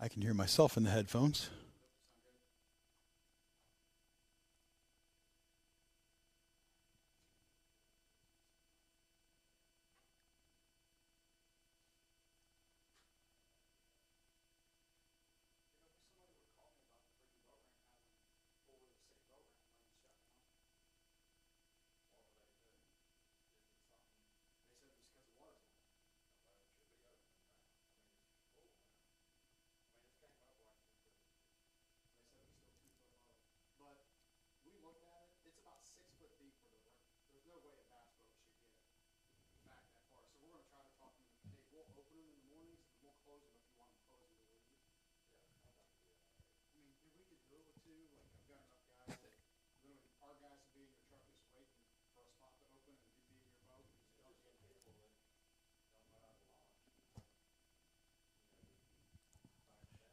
I can hear myself in the headphones.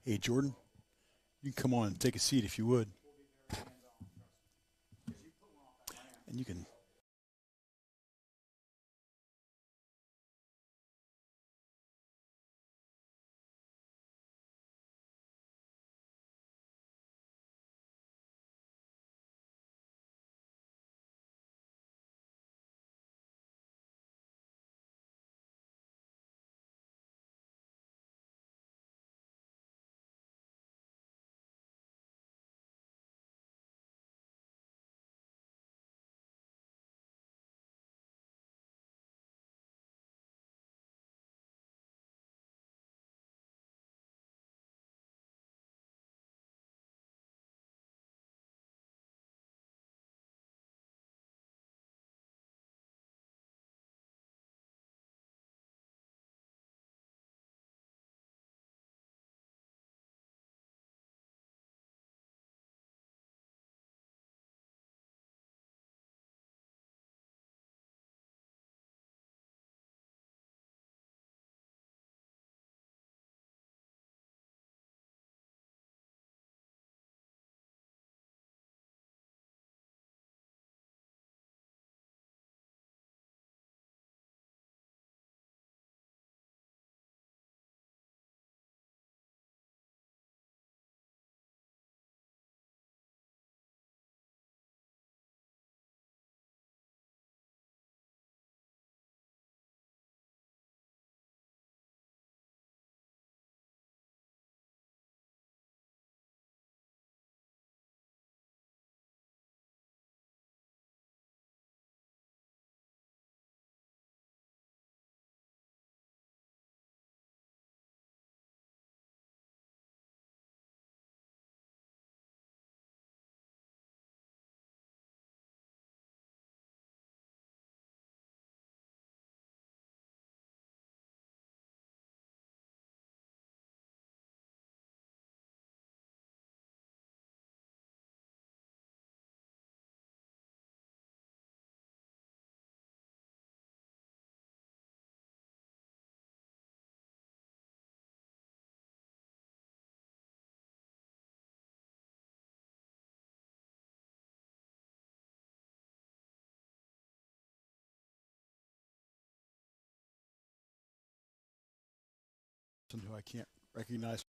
Hey, Jordan, you can come on and take a seat if you would. And you can. Who I can't recognize.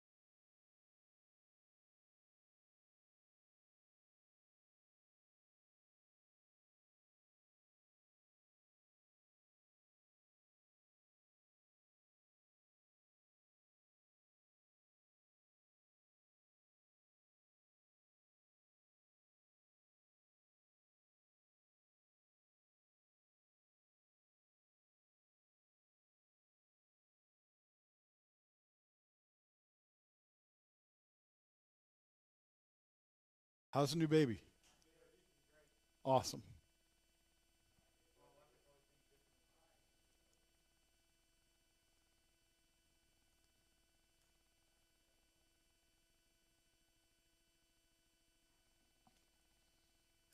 How's the new baby? Awesome.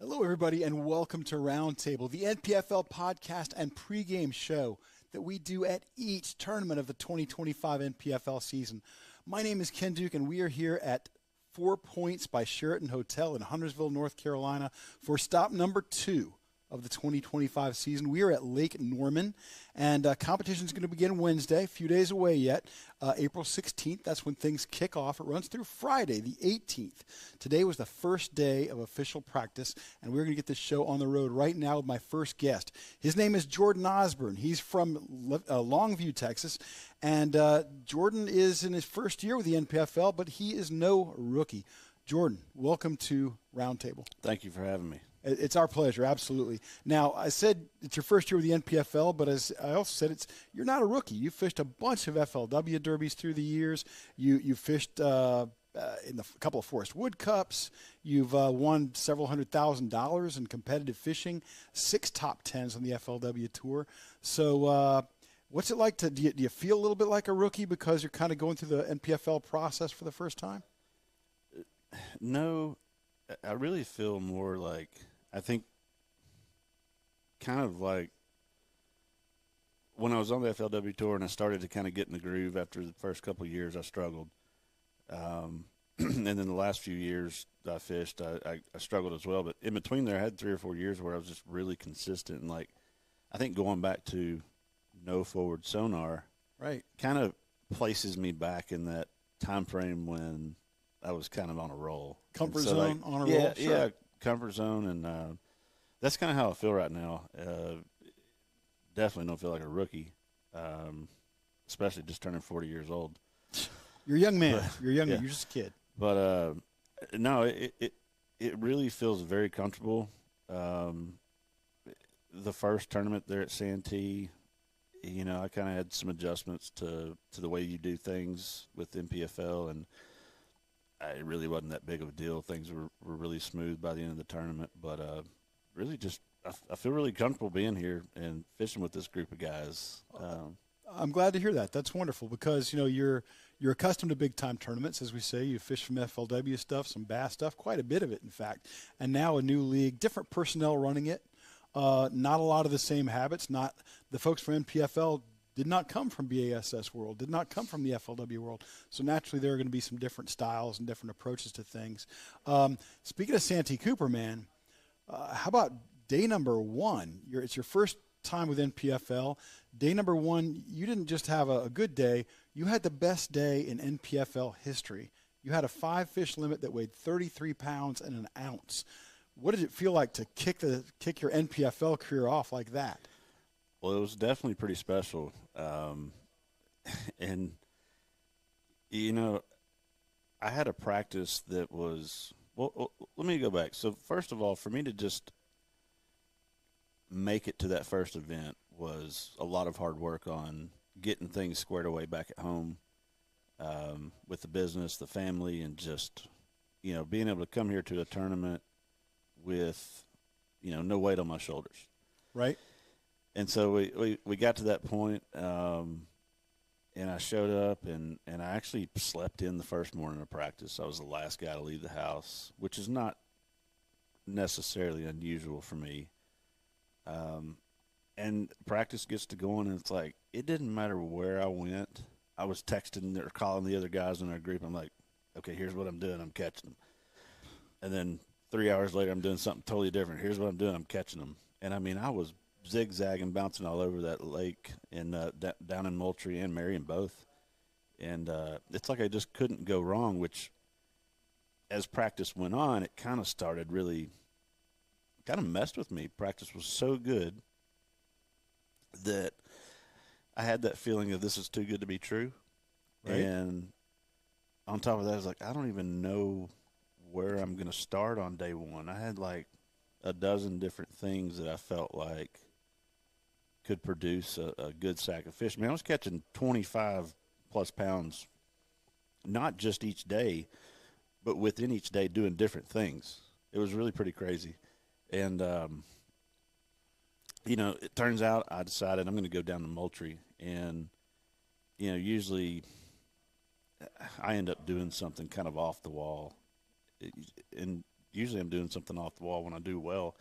Hello, everybody, and welcome to Roundtable, the NPFL podcast and pregame show that we do at each tournament of the 2025 NPFL season. My name is Ken Duke, and we are here at 4 Points by Sheraton Hotel in Huntersville, North Carolina for stop number 2 of the 2025 season. We are at Lake Norman, and competition is going to begin Wednesday, a few days away yet, April 16th. That's when things kick off. It runs through Friday, the 18th. Today was the first day of official practice, and we're going to get this show on the road right now with my first guest. His name is Jordan Osburn. He's from Longview, Texas, and Jordan is in his first year with the NPFL, but he is no rookie. Jordan, welcome to Roundtable. Thank you for having me. It's our pleasure, absolutely. Now, I said it's your first year with the NPFL, but as I also said, you're not a rookie. You fished a bunch of FLW derbies through the years. You fished in a couple of Forest Wood Cups. You've won several $100,000 in competitive fishing, 6 top 10s on the FLW Tour. So what's it like do you feel a little bit like a rookie because you're kind of going through the NPFL process for the first time? No, I really feel more like, I think, kind of like when I was on the FLW Tour and I started to kind of get in the groove after the first couple of years, I struggled. And then the last few years I fished, I struggled as well. But in between there, I had 3 or 4 years where I was just really consistent. And, like, I think going back to no forward sonar right, kind of places me back in that time frame when I was kind of on a roll. Comfort zone, on a roll? Sure. Yeah, comfort zone, and that's kind of how I feel right now. Definitely don't feel like a rookie, especially just turning 40 years old. You're a young man. But, you're young. Yeah. You're just a kid. But no, it really feels very comfortable. The first tournament there at Santee, you know, I kind of had some adjustments to the way you do things with NPFL, and it really wasn't that big of a deal. Things were really smooth by the end of the tournament, but really just I feel really comfortable being here and fishing with this group of guys. I'm glad to hear that. That's wonderful because, you know, you're accustomed to big-time tournaments, as we say. You fish from FLW stuff, some bass stuff, quite a bit of it, in fact. And now a new league, different personnel running it, not a lot of the same habits. Not the folks from NPFL did not come from BASS world, did not come from the FLW world. So naturally there are going to be some different styles and different approaches to things. Speaking of Santee Cooper, man, how about day number 1? It's your first time with NPFL. Day number 1, you didn't just have a good day. You had the best day in NPFL history. You had a 5-fish limit that weighed 33 pounds and an ounce. What did it feel like to kick your NPFL career off like that? Well, it was definitely pretty special. And, you know, I had a practice that was – well, let me go back. So, first of all, for me to just make it to that first event was a lot of hard work on getting things squared away back at home with the business, the family, and just, you know, being able to come here to a tournament with, you know, no weight on my shoulders. Right. And so we got to that point, and I showed up, and I actually slept in the first morning of practice. I was the last guy to leave the house, which is not necessarily unusual for me. And practice gets to going, and it's like it didn't matter where I went. I was texting or calling the other guys in our group. I'm like, okay, here's what I'm doing. I'm catching them. And then 3 hours later, I'm doing something totally different. Here's what I'm doing. I'm catching them. And, I mean, I was zigzagging, bouncing all over that lake and down in Moultrie and Marion both. And it's like I just couldn't go wrong, which as practice went on, it kind of started really kind of messed with me. Practice was so good that I had that feeling of this is too good to be true. Right. And on top of that, I was like, I don't even know where I'm going to start on day 1. I had like a dozen different things that I felt like could produce a good sack of fish. I mean, I was catching 25-plus pounds, not just each day, but within each day doing different things. It was really pretty crazy. And, you know, it turns out I decided I'm going to go down to Moultrie. And, you know, usually I end up doing something kind of off the wall. And usually I'm doing something off the wall when I do well.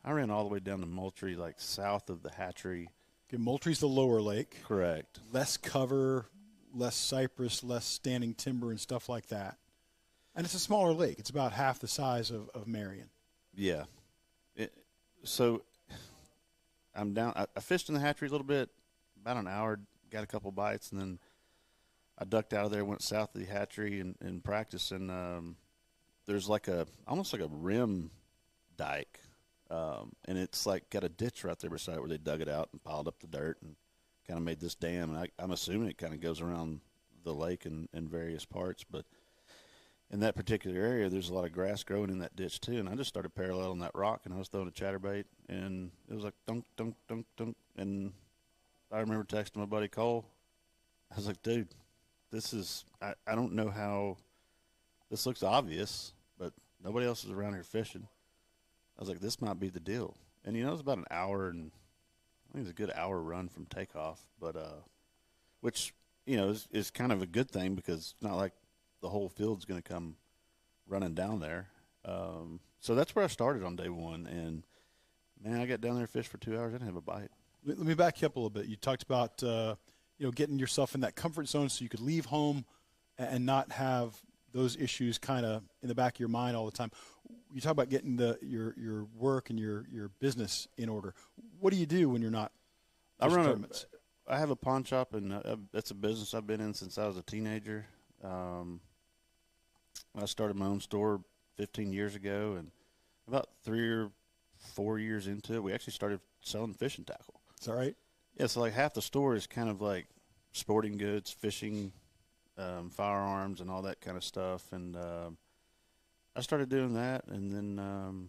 I ran all the way down to Moultrie, like south of the hatchery. Okay, Moultrie's the lower lake. Correct. Less cover, less cypress, less standing timber and stuff like that. And it's a smaller lake. It's about half the size of Marion. Yeah. So I'm down. I fished in the hatchery a little bit, about an hour, got a couple bites, and then I ducked out of there, went south of the hatchery and practiced. And there's almost like a rim dike, and it's like got a ditch right there beside it where they dug it out and piled up the dirt and kind of made this dam. And I'm assuming it kind of goes around the lake in various parts, but in that particular area, there's a lot of grass growing in that ditch too. And I just started paralleling that rock, and I was throwing a chatterbait, and it was like dunk, dunk, dunk, dunk. And I remember texting my buddy Cole. I was like, dude, this is, I don't know how, this looks obvious, but nobody else is around here fishing. I was like, this might be the deal. And, it was about an hour, and I think it was a good hour run from takeoff, but, which, is kind of a good thing because it's not like the whole field's going to come running down there. So that's where I started on day one. And, man, I got down there, fished for 2 hours, I didn't have a bite. Let me back you up a little bit. You talked about, getting yourself in that comfort zone so you could leave home and not have those issues kind of in the back of your mind all the time. You talk about getting your work and your business in order. What do you do when you're not fishing tournaments? I have a pawn shop, and that's a business I've been in since I was a teenager. I started my own store 15 years ago, and about 3 or 4 years into it, we actually started selling fishing tackle. Is that right? Yeah, so like half the store is kind of like sporting goods, fishing, firearms, and all that kind of stuff. And I started doing that, and then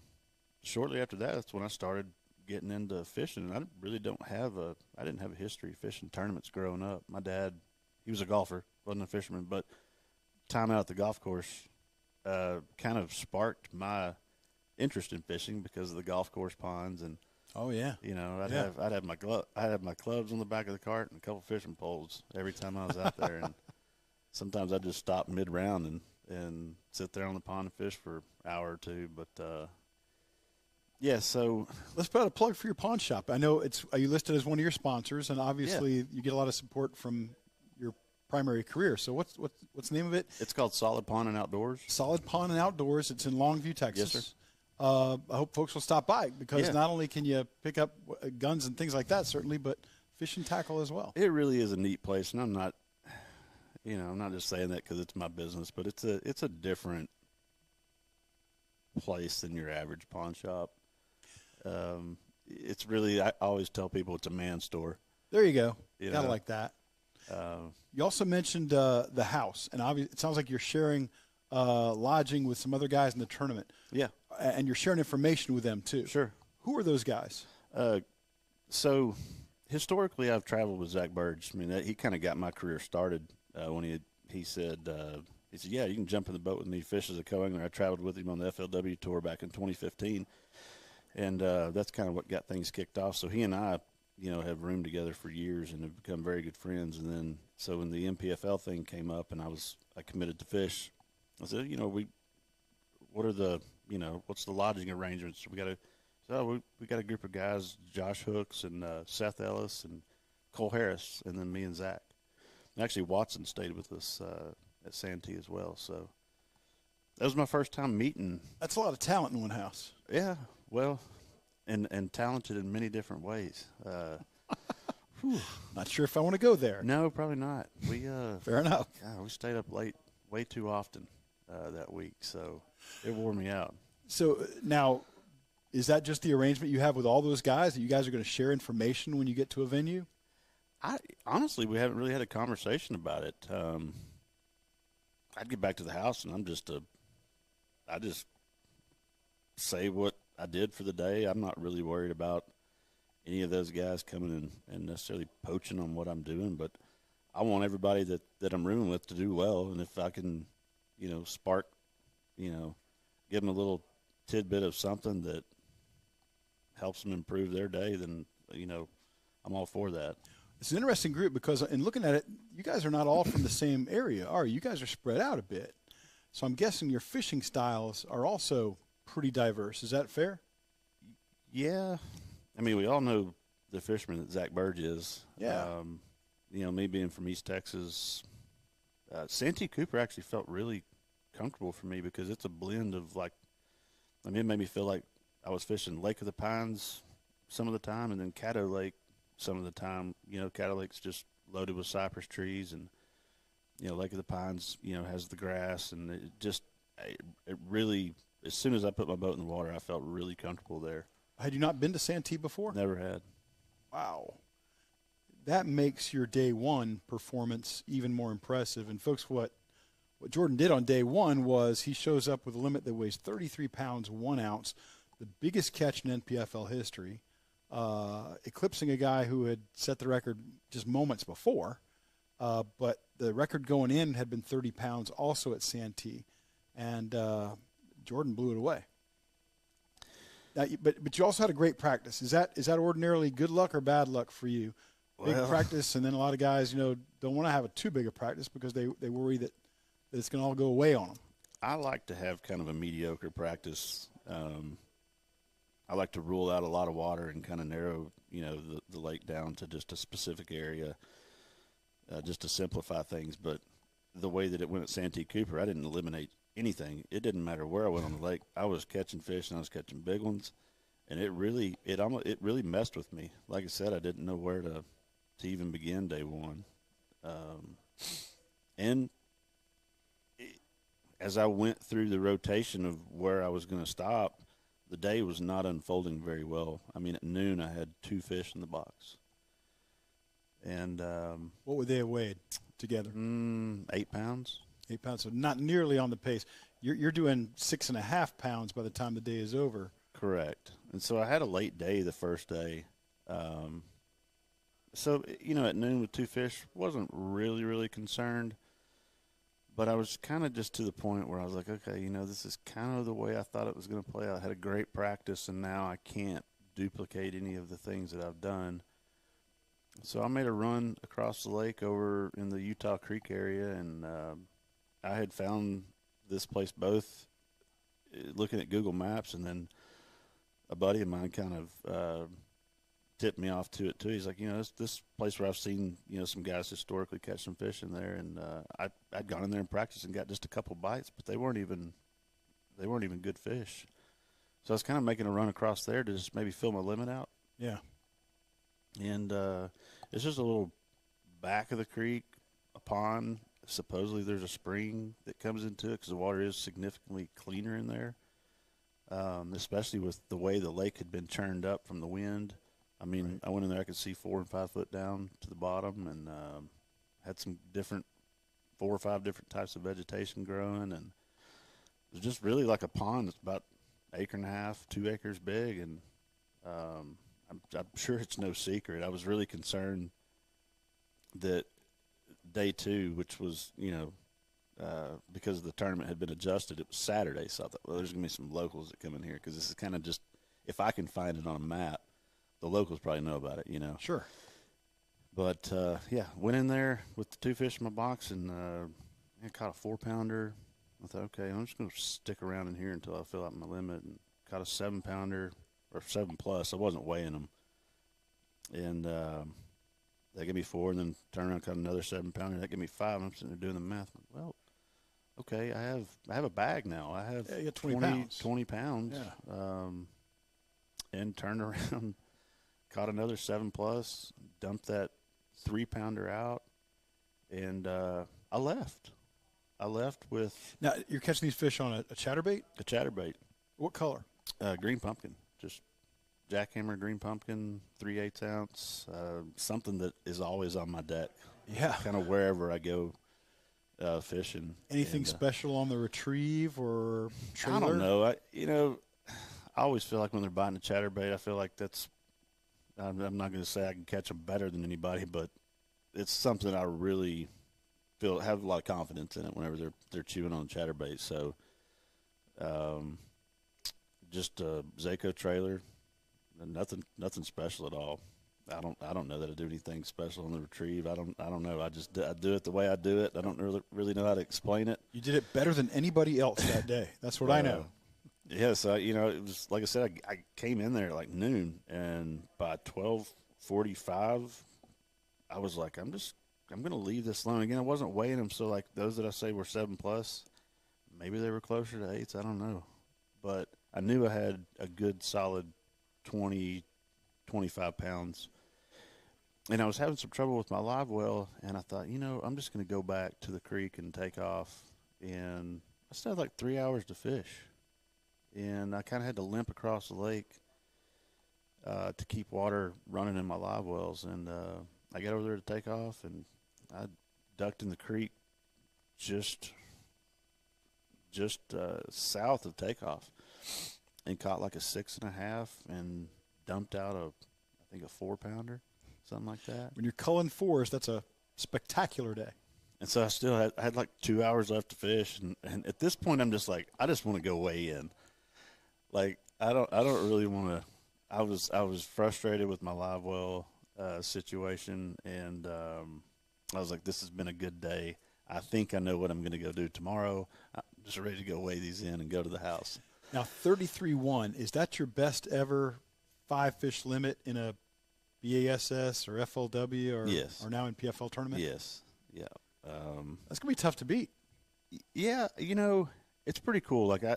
shortly after that, that's when I started getting into fishing. And I didn't have a history of fishing tournaments growing up. My dad, he was a golfer, wasn't a fisherman, but time out at the golf course kind of sparked my interest in fishing because of the golf course ponds. And oh yeah, I'd have my clubs on the back of the cart and a couple fishing poles every time I was out there. And sometimes I'd just stop mid round and sit there on the pond and fish for an hour or two. But yeah, so let's put out a plug for your pawn shop. I know you listed as one of your sponsors, and obviously you get a lot of support from your primary career. So what's the name of it? It's called Solid Pawn and Outdoors. Solid Pawn and Outdoors. It's in Longview, Texas. Yes, sir. I hope folks will stop by because not only can you pick up guns and things like that, certainly, but fishing tackle as well. It really is a neat place, and I'm not just saying that because it's my business, but it's a different place than your average pawn shop. It's really, I always tell people it's a man store. There you go. Gotta like that. You also mentioned the house, and obviously it sounds like you're sharing lodging with some other guys in the tournament. Yeah. And you're sharing information with them too. Sure. Who are those guys? So historically, I've traveled with Zach Burge. I mean, he kind of got my career started when he said, yeah, you can jump in the boat with me, fish as a co-angler. I traveled with him on the FLW tour back in 2015. And that's kind of what got things kicked off. So he and I, have roomed together for years and have become very good friends. And then, so when the NPFL thing came up and I committed to fish, I said, what's the lodging arrangements? We got a group of guys, Josh Hooks and Seth Ellis and Cole Harris, and then me and Zach. And actually, Watson stayed with us at Santee as well. So that was my first time meeting. That's a lot of talent in one house. Yeah, well, and talented in many different ways. Not sure if I want to go there. No, probably not. We fair enough. God, we stayed up late way too often that week, so it wore me out. So now, is that just the arrangement you have with all those guys, that you guys are going to share information when you get to a venue? Honestly, we haven't really had a conversation about it. I'd get back to the house, and I just say what I did for the day. I'm not really worried about any of those guys coming in and necessarily poaching on what I'm doing, but I want everybody that I'm rooming with to do well. And if I can, spark, give them a little tidbit of something that helps them improve their day, then, I'm all for that. It's an interesting group because in looking at it, you guys are not all from the same area, are you? You guys are spread out a bit. So I'm guessing your fishing styles are also pretty diverse. Is that fair? Yeah. I mean, we all know the fisherman that Zach Burge is. Yeah. Me being from East Texas, Santee Cooper actually felt really comfortable for me because it's a blend of it made me feel like I was fishing Lake of the Pines some of the time, and then Caddo Lake some of the time. Caddo Lake's just loaded with cypress trees, and Lake of the Pines, has the grass, and it really, as soon as I put my boat in the water, I felt really comfortable there. Had you not been to Santee before? Never had. Wow. That makes your day one performance even more impressive. And folks, what Jordan did on day one was he shows up with a limit that weighs 33 pounds, 1 ounce, the biggest catch in NPFL history, eclipsing a guy who had set the record just moments before. But the record going in had been 30 pounds also at Santee. And Jordan blew it away. Now, but you also had a great practice. Is that ordinarily good luck or bad luck for you? Big practice, and then a lot of guys, don't want to have a too big a practice because they worry that it's going to all go away on them. I like to have kind of a mediocre practice. I like to rule out a lot of water and kind of narrow, the lake down to just a specific area, just to simplify things. But the way that it went at Santee Cooper, I didn't eliminate anything. It didn't matter where I went on the lake. I was catching fish, and I was catching big ones, and it really messed with me. Like I said, I didn't know where to even begin day one. And as I went through the rotation of where I was going to stop, the day was not unfolding very well. I mean, at noon, I had 2 fish in the box. And what would they have weighed together? 8 pounds. 8 pounds, so not nearly on the pace. You're doing 6.5 pounds by the time the day is over. Correct. And so I had a late day the first day. So, at noon with 2 fish, wasn't really, really concerned. But I was kind of just to the point where I was like, okay, this is kind of the way I thought it was going to play out. I had a great practice, and now I can't duplicate any of the things that I've done. So I made a run across the lake over in the Utah Creek area, and I had found this place both looking at Google Maps, and then a buddy of mine kind of tipped me off to it too. He's like, this place where I've seen, some guys historically catch some fish in there, and I'd gone in there and practiced and got just a couple bites, but they weren't even good fish. So I was kind of making a run across there to just maybe fill my limit out. Yeah. And it's just a little back of the creek, a pond. Supposedly there's a spring that comes into it because the water is significantly cleaner in there, especially with the way the lake had been churned up from the wind. I mean, right. I went in there, I could see 4 and 5 foot down to the bottom, and had some 4 or 5 different types of vegetation growing, and it was just really like a pond that's about 1.5 acres, 2 acres big, and I'm sure it's no secret. I was really concerned that day 2, which was, because the tournament had been adjusted, it was Saturday, so I thought, well, there's going to be some locals that come in here because this is kind of just, if I can find it on a map, the locals probably know about it, Sure. But, went in there with the 2 fish in my box, and I caught a 4-pounder. I thought, okay, I'm just going to stick around in here until I fill out my limit, and caught a 7-pounder, or 7+. I wasn't weighing them. And they gave me 4, and then turned around and caught another 7-pounder. That gave me 5, and I'm sitting there doing the math. Well, okay, I have a bag now. I have you got 20 pounds. 20 pounds. Yeah. And turned around, caught another 7+, dumped that 3-pounder out, and I left. I left with. Now, you're catching these fish on a ChatterBait? A ChatterBait. What color? Green pumpkin. Just jackhammer green pumpkin, 3/8 ounce, something that is always on my deck. Yeah. Kind of wherever I go fishing. Anything special on the retrieve or trailer? I don't know. I always feel like when they're biting a ChatterBait, I feel like I'm not going to say I can catch them better than anybody, but it's something I really have a lot of confidence in it whenever they're chewing on a ChatterBait. So, just a Zaco trailer, nothing special at all. I don't know that I do anything special on the retrieve. I don't know. I do it the way I do it. I don't really know how to explain it. You did it better than anybody else that day. That's what I know. Yeah, so it was like I said. I came in there like noon, and by 12:45, I was like, I'm going to leave this alone. Again, I wasn't weighing them, so like those that I say were 7+, maybe they were closer to 8s. I don't know, but I knew I had a good solid 20 25 pounds. And I was having some trouble with my live well, and I thought, I'm just going to go back to the creek and take off. And I still had like 3 hours to fish. And I kind of had to limp across the lake to keep water running in my live wells. And I got over there to take off, and I ducked in the creek just south of takeoff and caught like a 6.5 and dumped out I think a 4-pounder, something like that. When you're culling 4s, that's a spectacular day. And so I had like 2 hours left to fish, and at this point I'm just like, I just want to go weigh in. Like I don't really want to. I was frustrated with my live well situation, and I was like, this has been a good day. I think I know what I'm going to go do tomorrow. I'm just ready to go weigh these in and go to the house. Now, 33.1, is that your best ever 5-fish limit in a BASS or FLW or, yes. or now NPFL tournament? Yes. Yeah. That's going to be tough to beat. Yeah, it's pretty cool. Like I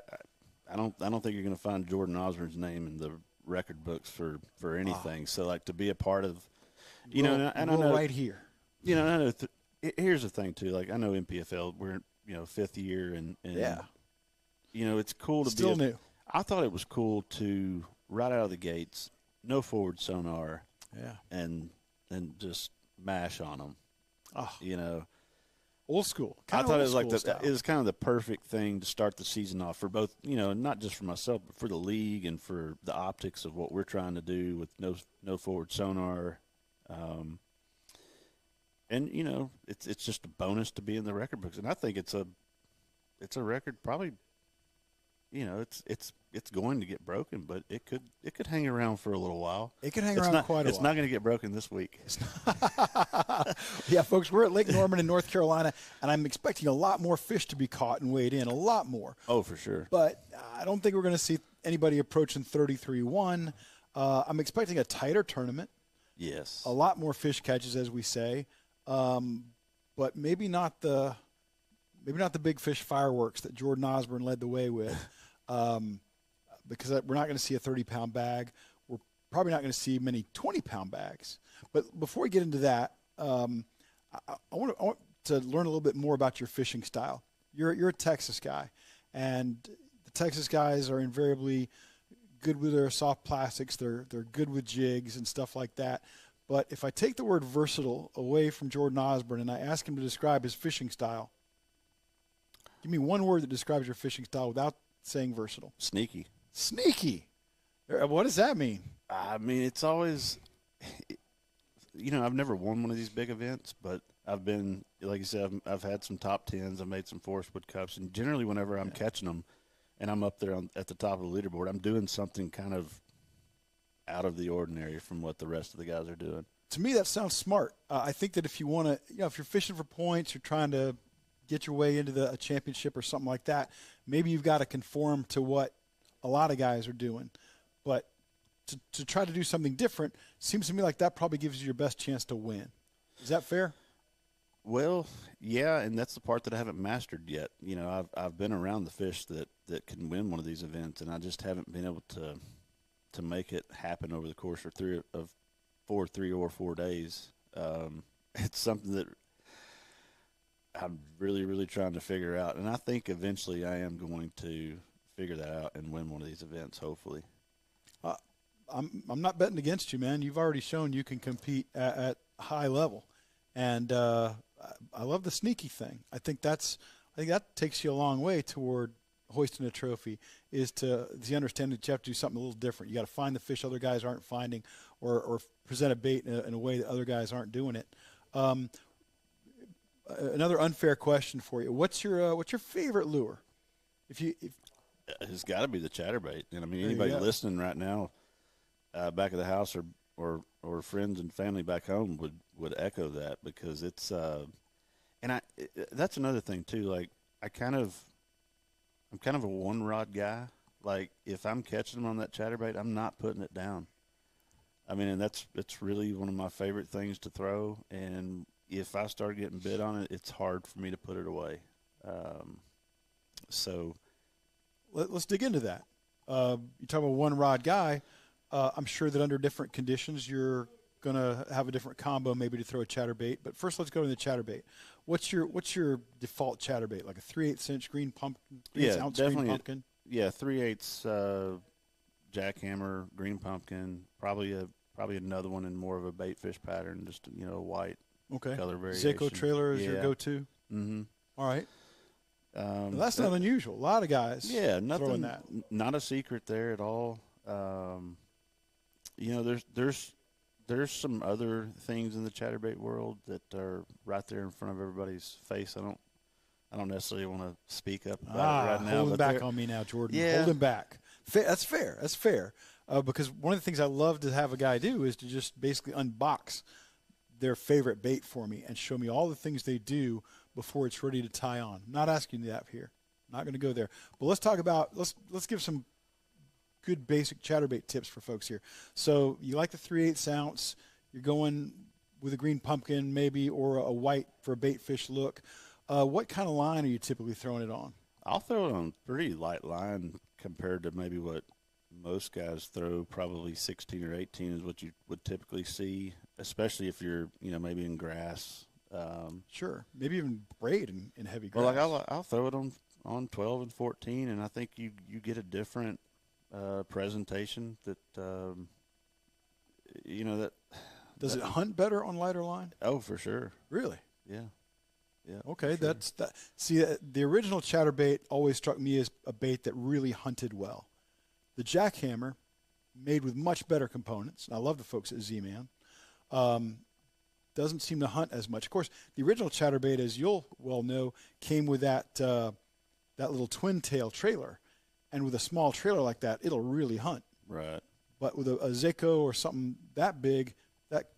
don't think you're going to find Jordan Osburn's name in the record books for anything. So like to be a part of, and I know right here. I know. Here's the thing too. Like I know NPFL, we're 5th year, and yeah, it's cool to still be new. I thought it was cool to right out of the gates, no forward sonar, and just mash on them. Oh, old school. I thought it was it was kind of the perfect thing to start the season off for both, not just for myself, but for the league and for the optics of what we're trying to do with no forward sonar. And it's just a bonus to be in the record books, and I think it's a record probably. It's going to get broken, but it could hang around for a little while. It could hang around quite a while. It's not going to get broken this week. Yeah, folks, we're at Lake Norman in North Carolina, and I'm expecting a lot more fish to be caught and weighed in, a lot more. Oh, for sure. But I don't think we're going to see anybody approaching 33.1. I'm expecting a tighter tournament. Yes. A lot more fish catches, as we say, but maybe not the big fish fireworks that Jordan Osburn led the way with, because we're not going to see a 30-pound bag. We're probably not going to see many 20-pound bags. But before we get into that, I want to learn a little bit more about your fishing style. You're a Texas guy, and the Texas guys are invariably good with their soft plastics. They're good with jigs and stuff like that. But if I take the word versatile away from Jordan Osburn and I ask him to describe his fishing style, give me one word that describes your fishing style without saying versatile. Sneaky. Sneaky. What does that mean? I mean, it's always, I've never won one of these big events, but I've been, like you said, I've had some top 10s. I've made some Forest Wood Cups, and generally whenever I'm catching them and I'm up there at the top of the leaderboard, I'm doing something kind of out of the ordinary from what the rest of the guys are doing. To me, that sounds smart. I think that if you want to, if you're fishing for points, you're trying to get your way into a championship or something like that, maybe you've got to conform to what a lot of guys are doing. But to try to do something different seems to me like that probably gives you your best chance to win. Is that fair? Well, yeah, and that's the part that I haven't mastered yet. I've been around the fish that can win one of these events, and I just haven't been able to make it happen over the course of 3 or 4 days. It's something that I'm really, really trying to figure out, and I think eventually I am going to figure that out and win one of these events, hopefully. I'm not betting against you, man. You've already shown you can compete at high level, and I love the sneaky thing. I think that takes you a long way toward hoisting a trophy, is to the understanding that you have to do something a little different. You got to find the fish other guys aren't finding, or present a bait in a way that other guys aren't doing it. Another unfair question for you: what's your favorite lure? It's got to be the ChatterBait, and I mean anybody listening right now, back at the house or friends and family back home would echo that, because it's that's another thing too. Like I'm kind of a one rod guy. Like if I'm catching them on that ChatterBait, I'm not putting it down. I mean, and it's really one of my favorite things to throw. And if I start getting bit on it, it's hard for me to put it away. So let's dig into that. You talk about one rod guy. I'm sure that under different conditions, you're going to have a different combo maybe to throw a chatterbait. But first, let's go to the chatterbait. What's your default chatterbait? Like a 3/8 inch green pumpkin? Yeah, Ounce definitely. Green pumpkin? Yeah, 3/8 jackhammer, green pumpkin, probably another one in more of a bait fish pattern, just white color variation. Zico trailer is your go-to? Mm-hmm. All right. Well, that's not unusual. A lot of guys throwing that. Not a secret there at all. There's some other things in the chatterbait world that are right there in front of everybody's face. I don't necessarily want to speak up about it right now. Holding back on me now, Jordan. Yeah. Holding back. That's fair. That's fair. Because one of the things I love to have a guy do is to just basically unbox their favorite bait for me and show me all the things they do before it's ready to tie on. Not asking you that here. Not going to go there. But let's talk about let's give some good basic chatterbait tips for folks here. So you like the 3/8 ounce. You're going with a green pumpkin maybe or a white for a bait fish look. What kind of line are you typically throwing it on? I'll throw it on pretty light line compared to maybe what most guys throw. Probably 16 or 18 is what you would typically see, especially if you're maybe in grass. Sure, maybe even braid in heavy grass. Well, I'll throw it on 12 and 14, and I think you get a different presentation that that. Does it hunt better on lighter line? Oh, for sure. Really? Yeah. Yeah. Okay, sure. that's that. See, the original chatterbait always struck me as a bait that really hunted well. The jackhammer, made with much better components. And I love the folks at Z-Man. Doesn't seem to hunt as much. Of course, the original chatterbait, as you'll well know, came with that little twin tail trailer, and with a small trailer like that, it'll really hunt. Right. But with a Zico or something that big, that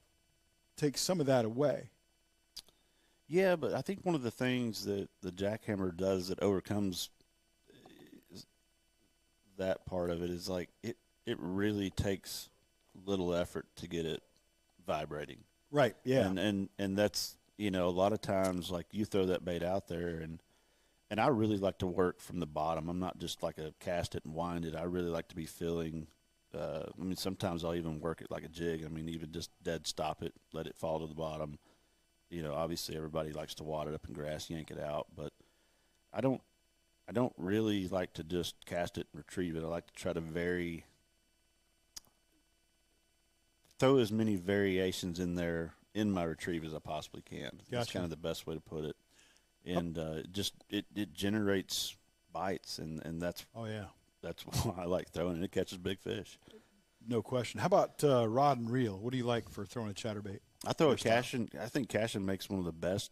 takes some of that away. Yeah, but I think one of the things that the jackhammer does that overcomes that part of it is like it really takes little effort to get it vibrating. Right. Yeah. And that's a lot of times like you throw that bait out there and I really like to work from the bottom. I'm not just like a cast it and wind it. I really like to be feeling. Sometimes I'll even work it like a jig. Even just dead stop it, let it fall to the bottom. Obviously everybody likes to wad it up in grass, yank it out, but I don't really like to just cast it and retrieve it. I like to try to throw as many variations in there in my retrieve as I possibly can. Gotcha. That's kind of the best way to put it. And it generates bites, and that's why I like throwing it. It catches big fish. No question. How about rod and reel? What do you like for throwing a chatterbait? I throw a cashin. I think cashin makes one of the best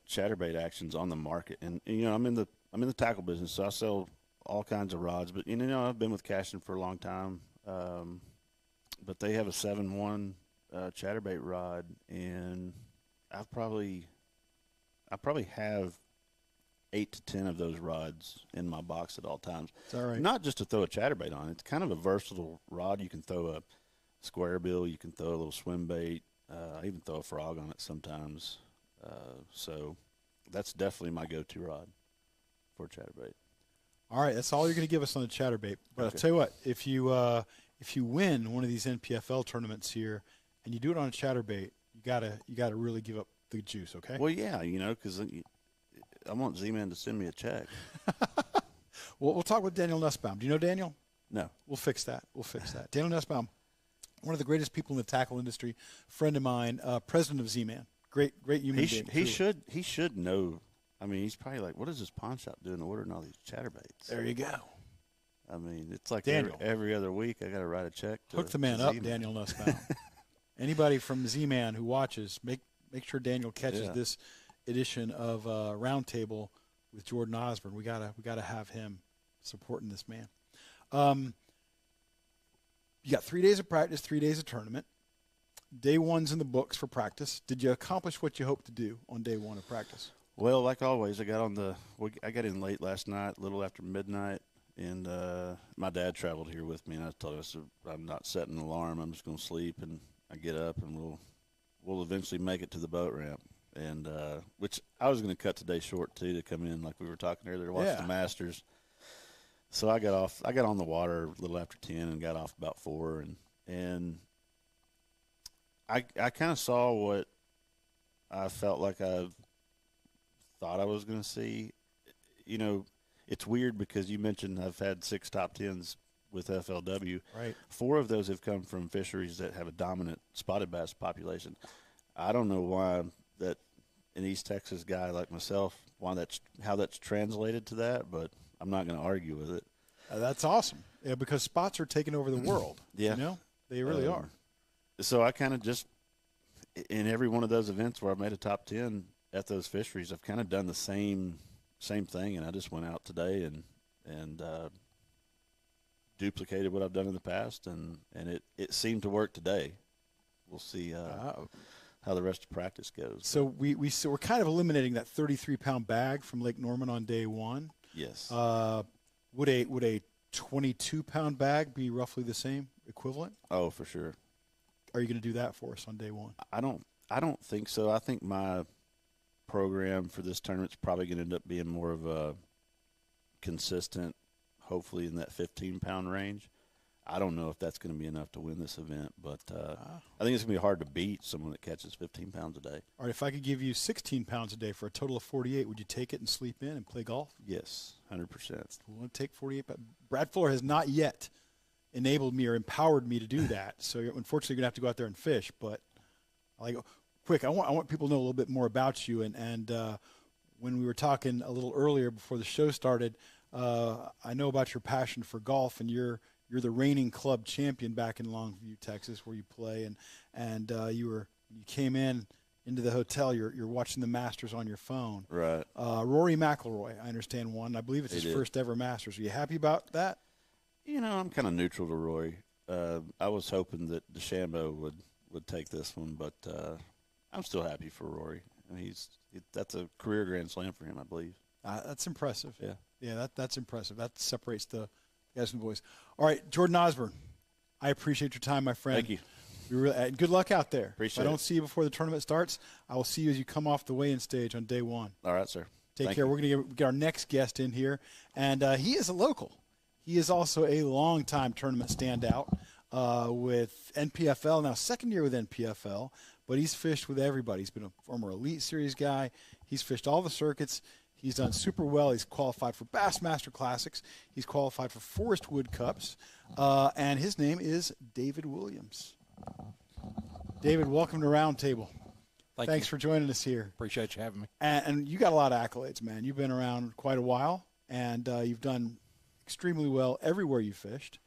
chatterbait actions on the market. And I'm in the tackle business, so I sell all kinds of rods. But I've been with cashin for a long time. But they have a 7-1 chatterbait rod, and I probably have 8 to 10 of those rods in my box at all times. Is that right? Not just to throw a chatterbait on. It's kind of a versatile rod. You can throw a square bill. You can throw a little swim bait. I even throw a frog on it sometimes. So that's definitely my go-to rod for chatterbait. All right, that's all you're going to give us on the chatterbait. But okay. I'll tell you what, if you win one of these NPFL tournaments here and you do it on a chatterbait, you gotta really give up the juice, okay? Well, yeah, because I want Z-Man to send me a check. Well, we'll talk with Daniel Nussbaum. Do you know Daniel? No. We'll fix that. Daniel Nussbaum, one of the greatest people in the tackle industry, friend of mine, president of Z-Man. Great human being. He should know. He's probably like, what is this pawn shop doing ordering all these chatterbaits? There you go. It's like Daniel. every other week I got to write a check. Hook the man up, Daniel Nussbaum. Anybody from Z-Man who watches, make sure Daniel catches this edition of Roundtable with Jordan Osburn. We gotta have him supporting this man. You got 3 days of practice, 3 days of tournament. Day one's in the books for practice. Did you accomplish what you hoped to do on day one of practice? Well, like always, I got in late last night, a little after midnight, and my dad traveled here with me, and I told him, I'm not setting an alarm. I'm just going to sleep, and I get up, and we'll eventually make it to the boat ramp. And which I was going to cut today short, too, to come in like we were talking earlier, watch the Masters. So I got on the water a little after 10 and got off about 4, and I kind of saw what I felt like I thought I was going to see. You know, it's weird because you mentioned I've had 6 top 10s with FLW. Right. 4 of those have come from fisheries that have a dominant spotted bass population. I don't know why that an East Texas guy like myself, how that's translated to that, but I'm not going to argue with it. That's awesome. Yeah, because spots are taking over the world. Yeah. You know, they really are. So I kind of just, in every one of those events where I've made a top 10 at those fisheries, I've kind of done the same thing, and I just went out today and duplicated what I've done in the past, and it seemed to work today. We'll see how the rest of practice goes. So we're kind of eliminating that 33-pound bag from Lake Norman on day 1. Yes. Would a 22-pound bag be roughly the same equivalent? Oh, for sure. Are you going to do that for us on day 1? I don't think so. I think my program for this tournament is probably going to end up being more of a consistent, hopefully in that 15-pound range. I don't know if that's going to be enough to win this event, but I think it's going to be hard to beat someone that catches 15 pounds a day. All right, if I could give you 16 pounds a day for a total of 48, would you take it and sleep in and play golf? Yes, 100%. We want to take 48 pounds. Brad Fuller has not yet enabled me or empowered me to do that, so unfortunately you're going to have to go out there and fish. But quick, I want people to know a little bit more about you. And when we were talking a little earlier before the show started, I know about your passion for golf, and you're the reigning club champion back in Longview, Texas, where you play, and you came into the hotel. You're watching the Masters on your phone. Right. Rory McIlroy, I understand, won. I believe it's his first ever Masters. Are you happy about that? You know, I'm kind of neutral to Rory. I was hoping that DeChambeau would take this one, but I'm still happy for Rory. I mean, that's a career Grand Slam for him, I believe. That's impressive. Yeah. That's impressive. That separates the guys and boys. All right, Jordan Osburn, I appreciate your time, my friend. Thank you. Good luck out there. Appreciate it. If I don't see you before the tournament starts, I will see you as you come off the weigh-in stage on day 1. All right, sir. Take Thank care. you. We're going to get our next guest in here, and he is a local. He is also a long-time tournament standout with NPFL, now second year with NPFL, but he's fished with everybody. He's been a former Elite Series guy. He's fished all the circuits. He's done super well. He's qualified for Bassmaster Classics. He's qualified for Forest Wood Cups. And his name is David Williams. David, welcome to Roundtable. Thanks for joining us here. Appreciate you having me. And you got a lot of accolades, man. You've been around quite a while, and you've done extremely well everywhere you fished.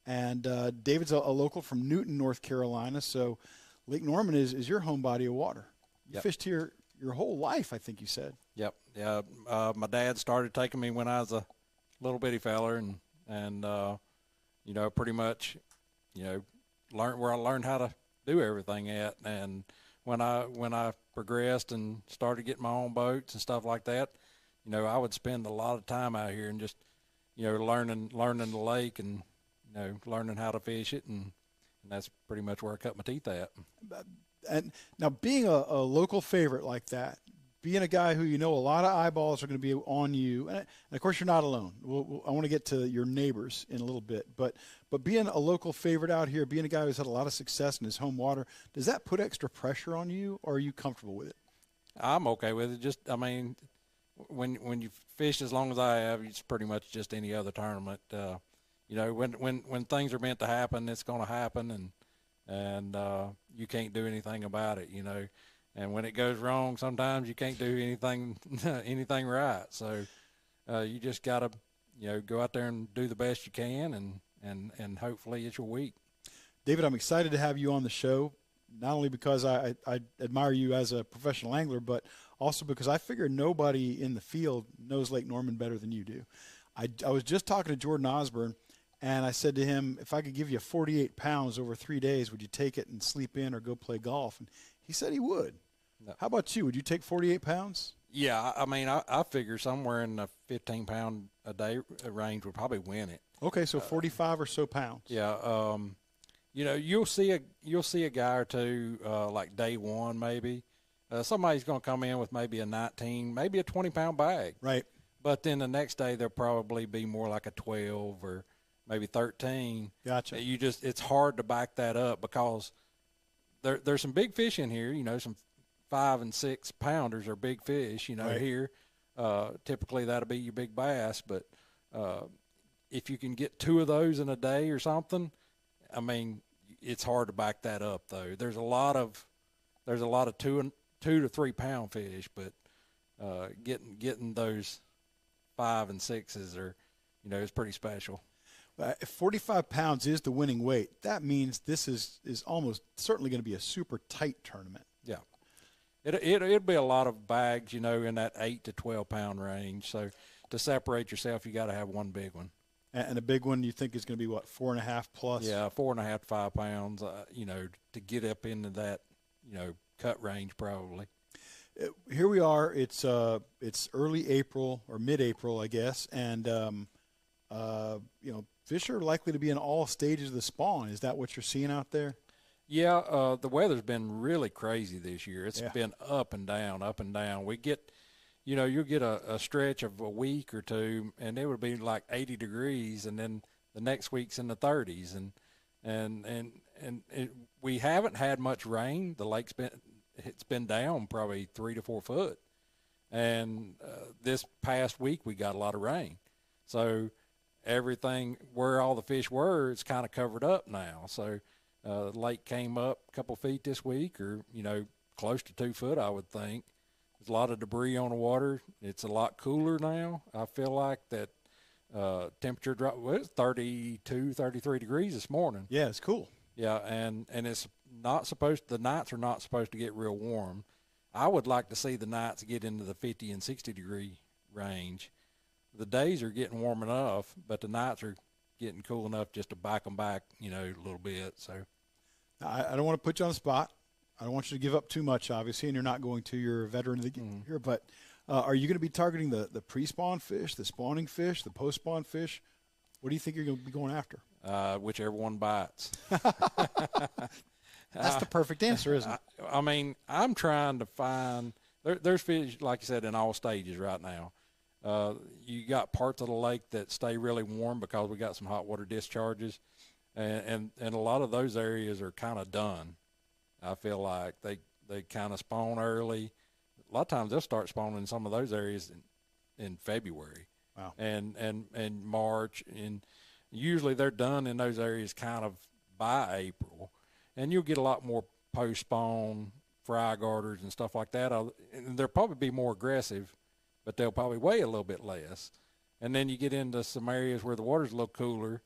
And David's a local from Newton, North Carolina, so Lake Norman is your home body of water. You fished here your whole life, I think you said. Yep. Yeah. My dad started taking me when I was a little bitty feller, and you know, pretty much, you know, learned where I learned how to do everything at. And when I progressed and started getting my own boats and stuff like that, you know, I would spend a lot of time out here and just, you know, learning the lake and, you know, learning how to fish it, and that's pretty much where I cut my teeth at. And now, being a local favorite like that, being a guy who, you know, a lot of eyeballs are going to be on you, and of course you're not alone. I want to get to your neighbors in a little bit, but being a local favorite out here, being a guy who's had a lot of success in his home water, does that put extra pressure on you, or are you comfortable with it? I'm okay with it. Just, I mean, when you fish as long as I have, it's pretty much just any other tournament. You know, when things are meant to happen, it's going to happen, and you can't do anything about it, you know. And when it goes wrong, sometimes you can't do anything right. So you just got to, you know, go out there and do the best you can, and hopefully it's your week. David, I'm excited to have you on the show, not only because I admire you as a professional angler, but also because I figure nobody in the field knows Lake Norman better than you do. I was just talking to Jordan Osburn, and I said to him, if I could give you 48 pounds over 3 days, would you take it and sleep in or go play golf? And he said he would. No. How about you? Would you take 48 pounds? Yeah, I mean, I figure somewhere in the 15-pound a day range would probably win it. Okay, so 45 or so pounds. Yeah, you know, you'll see a guy or two like day one maybe. Somebody's going to come in with maybe a 19, maybe a 20-pound bag. Right. But then the next day there'll probably be more like a 12 or maybe 13. Gotcha. It's hard to back that up because there's some big fish in here. Some 5 and 6 pounders are big fish. Right. Here, typically that'll be your big bass. But if you can get 2 of those in a day or something, I mean, it's hard to back that up though. There's a lot of 2 to 3 pound fish, but getting those 5 and 6s are, is pretty special. If 45 pounds is the winning weight, that means this is almost certainly going to be a super tight tournament. Yeah. It'll be a lot of bags, in that 8 to 12 pound range. So to separate yourself, you got to have one big one. And a big one you think is going to be what, 4.5 plus? Yeah, 4.5 to 5 pounds. To get up into that, cut range probably. Here we are. It's early April or mid-April, I guess, and fish are likely to be in all stages of the spawn. Is that what you're seeing out there? Yeah, the weather's been really crazy this year. It's been up and down, up and down. We get, you'll get a stretch of a week or two, and it would be like 80 degrees, and then the next week's in the 30s, and we haven't had much rain. The lake's been down probably 3 to 4 foot, and this past week we got a lot of rain, so everything where all the fish were, it's kind of covered up now. So the lake came up a couple feet this week, or close to 2 foot, I would think. There's a lot of debris on the water. It's a lot cooler now. I feel like that temperature dropped. Well, it's 32, 33 degrees this morning. Yeah, it's cool. Yeah, and it's not supposed. The nights are not supposed to get real warm. I would like to see the nights get into the 50 and 60 degree range. The days are getting warm enough, but the nights are getting cool enough just to back them back, a little bit. So I don't want to put you on the spot. I don't want you to give up too much, obviously, and you're not going to. You're a veteran of the game here. But are you going to be targeting the pre-spawn fish, the spawning fish, the post-spawn fish? What do you think you're going to be going after? Whichever one bites. That's the perfect answer, isn't it? I mean, I'm trying to find there's fish, like you said, in all stages right now. You got parts of the lake that stay really warm because we got some hot water discharges, and a lot of those areas are kind of done. I feel like they kind of spawn early. A lot of times they'll start spawning in some of those areas in February. Wow. And March, and usually they're done in those areas kind of by April, and you'll get a lot more post-spawn fry garters and stuff like that. And they'll probably be more aggressive, but they'll probably weigh a little bit less. And then you get into some areas where the water's a little cooler,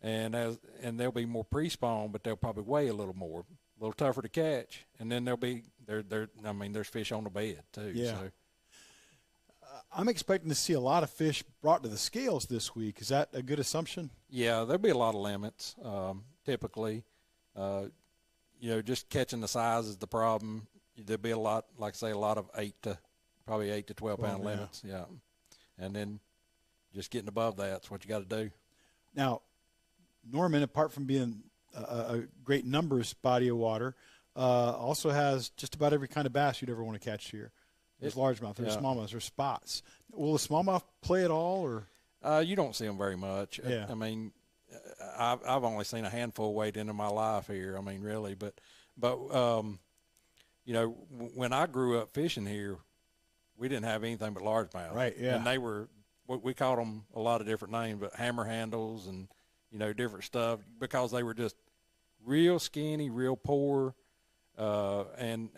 and they'll be more pre-spawn, but they'll probably weigh a little more, a little tougher to catch. And then there's fish on the bed too. Yeah. So. I'm expecting to see a lot of fish brought to the scales this week. Is that a good assumption? Yeah, there'll be a lot of limits. Typically, just catching the size is the problem. There'll be a lot, like I say, a lot of 8 to 12 pound limits. Yeah. And then just getting above that's what you got to do. Now, Norman, apart from being a great numbers body of water, also has just about every kind of bass you'd ever want to catch here. There's largemouth, there's smallmouth, there's spots. Will the smallmouth play at all, or? You don't see them very much. Yeah. I mean, I've only seen a handful wade into my life here. I mean, really, but when I grew up fishing here, we didn't have anything but largemouth. Right. Yeah. And they were, we called them a lot of different names, but hammer handles and different stuff, because they were just real skinny, real poor, and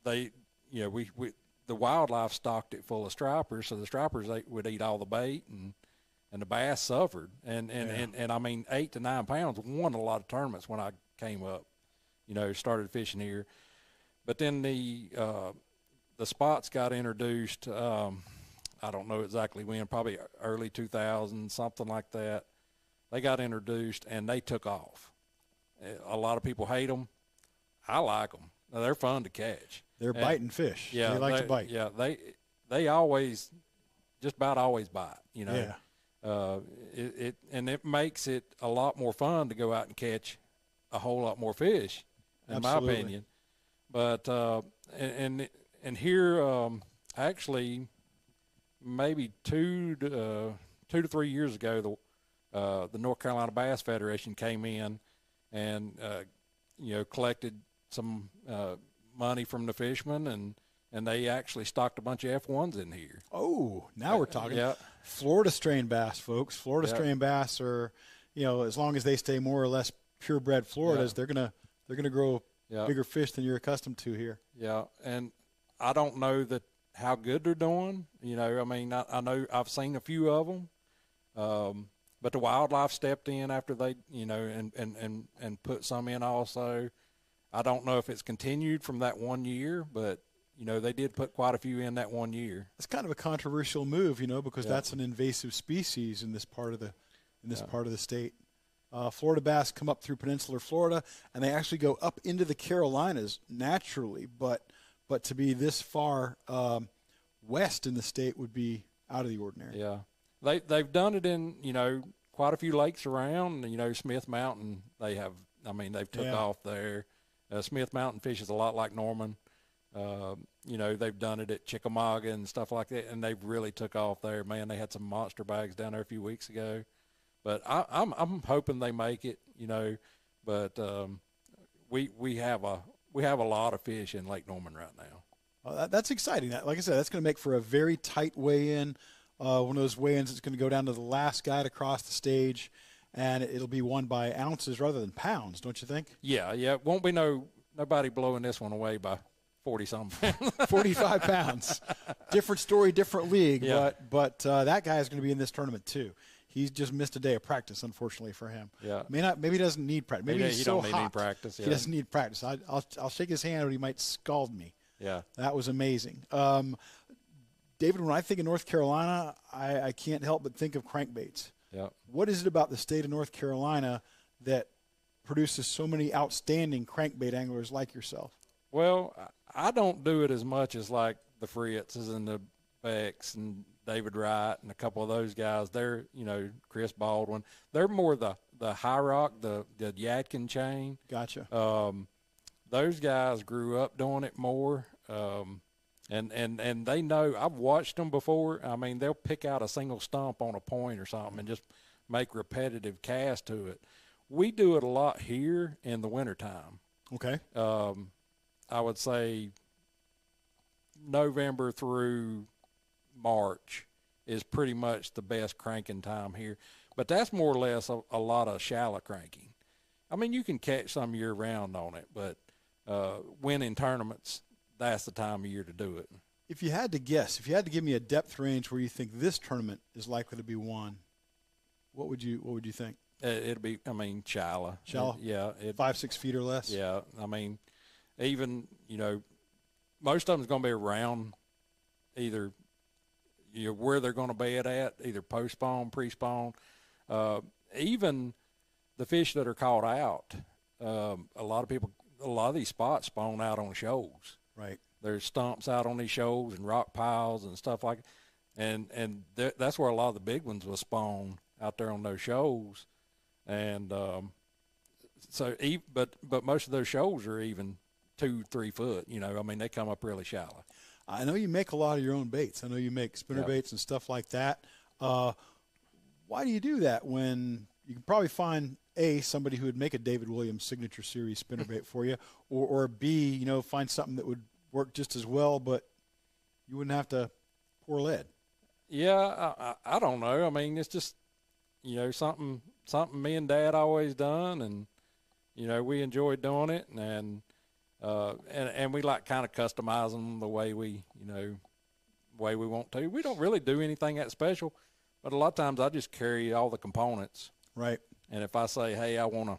they. The wildlife stocked it full of stripers, so the stripers would eat all the bait, and the bass suffered. And I mean, 8 to 9 pounds won a lot of tournaments when I came up, started fishing here. But then the spots got introduced. I don't know exactly when, probably early 2000s, something like that. They got introduced and they took off. A lot of people hate them. I like them. They're fun to catch. They're biting fish. Yeah, they like to bite. Yeah, they always, just about always bite. Yeah. It makes it a lot more fun to go out and catch a whole lot more fish, in my opinion. But and here actually, maybe 2 to 3 years ago, the North Carolina Bass Federation came in and collected some money from the fishermen, and they actually stocked a bunch of F1s in here. Oh, now we're talking. Yeah. Florida strain bass, folks. Florida strain bass are, as long as they stay more or less purebred Floridas, they're gonna grow bigger fish than you're accustomed to here. Yeah, and I don't know how good they're doing. I know I've seen a few of them, but the wildlife stepped in after they, and put some in also. I don't know if it's continued from that 1 year, but they did put quite a few in that 1 year. It's kind of a controversial move, because that's an invasive species in this part of the state. Florida bass come up through peninsular Florida, and they actually go up into the Carolinas naturally, but to be this far west in the state would be out of the ordinary. Yeah, they've done it in quite a few lakes around. Smith Mountain, they've took off there. Smith Mountain fishes a lot like Norman. They've done it at Chickamauga and stuff like that, and they've really took off there. Man, they had some monster bags down there a few weeks ago. But I'm hoping they make it, But we have a lot of fish in Lake Norman right now. That's exciting. Like I said, that's going to make for a very tight weigh-in. One of those weigh-ins that's going to go down to the last guy to cross the stage, and it'll be won by ounces rather than pounds, don't you think? Yeah. It won't be nobody blowing this one away by 40-something. 45 pounds. Different story, different league, but that guy is going to be in this tournament too. He's just missed a day of practice, unfortunately for him. Yeah. Maybe he doesn't need practice. Maybe he's so hot. He don't need practice. Yeah. He doesn't need practice. I'll shake his hand, but he might scald me. Yeah. That was amazing. David, when I think of North Carolina, I can't help but think of crankbaits. Yeah. What is it about the state of North Carolina that produces so many outstanding crankbait anglers like yourself? Well, I don't do it as much as like the Fritzes and the Becks and David Wright and a couple of those guys. They're, Chris Baldwin. They're more the high rock, the Yadkin chain. Gotcha. Those guys grew up doing it more. And they know, I've watched them before. They'll pick out a single stump on a point or something and just make repetitive casts to it. We do it a lot here in the wintertime. Okay. I would say November through March is pretty much the best cranking time here. But that's more or less a lot of shallow cranking. You can catch some year round on it, but winning tournaments, that's the time of year to do it. If you had to guess, if you had to give me a depth range where you think this tournament is likely to be won, what would you think? It'll be, shallow. Shallow? Yeah. 5-6 feet or less? Yeah. Even, most of them's going to be around either where they're going to bed at, either post-spawn, pre-spawn. Even the fish that are caught out, a lot of these spots spawn out on shoals. Right. There's stumps out on these shoals and rock piles and stuff like that. And that's where a lot of the big ones will spawn, out there on those shoals. And but most of those shoals are even 2-3 foot, they come up really shallow. I know you make a lot of your own baits. I know you make spinner baits and stuff like that. Why do you do that when you can probably find somebody who would make a David Williams signature series spinnerbait for you, or B, find something that would work just as well, but you wouldn't have to pour lead? Yeah, I don't know. It's just, something me and Dad always done, and, we enjoyed doing it, and we like kind of customizing them the way we want to. We don't really do anything that special, but a lot of times I just carry all the components. Right. And if I say, hey, I want a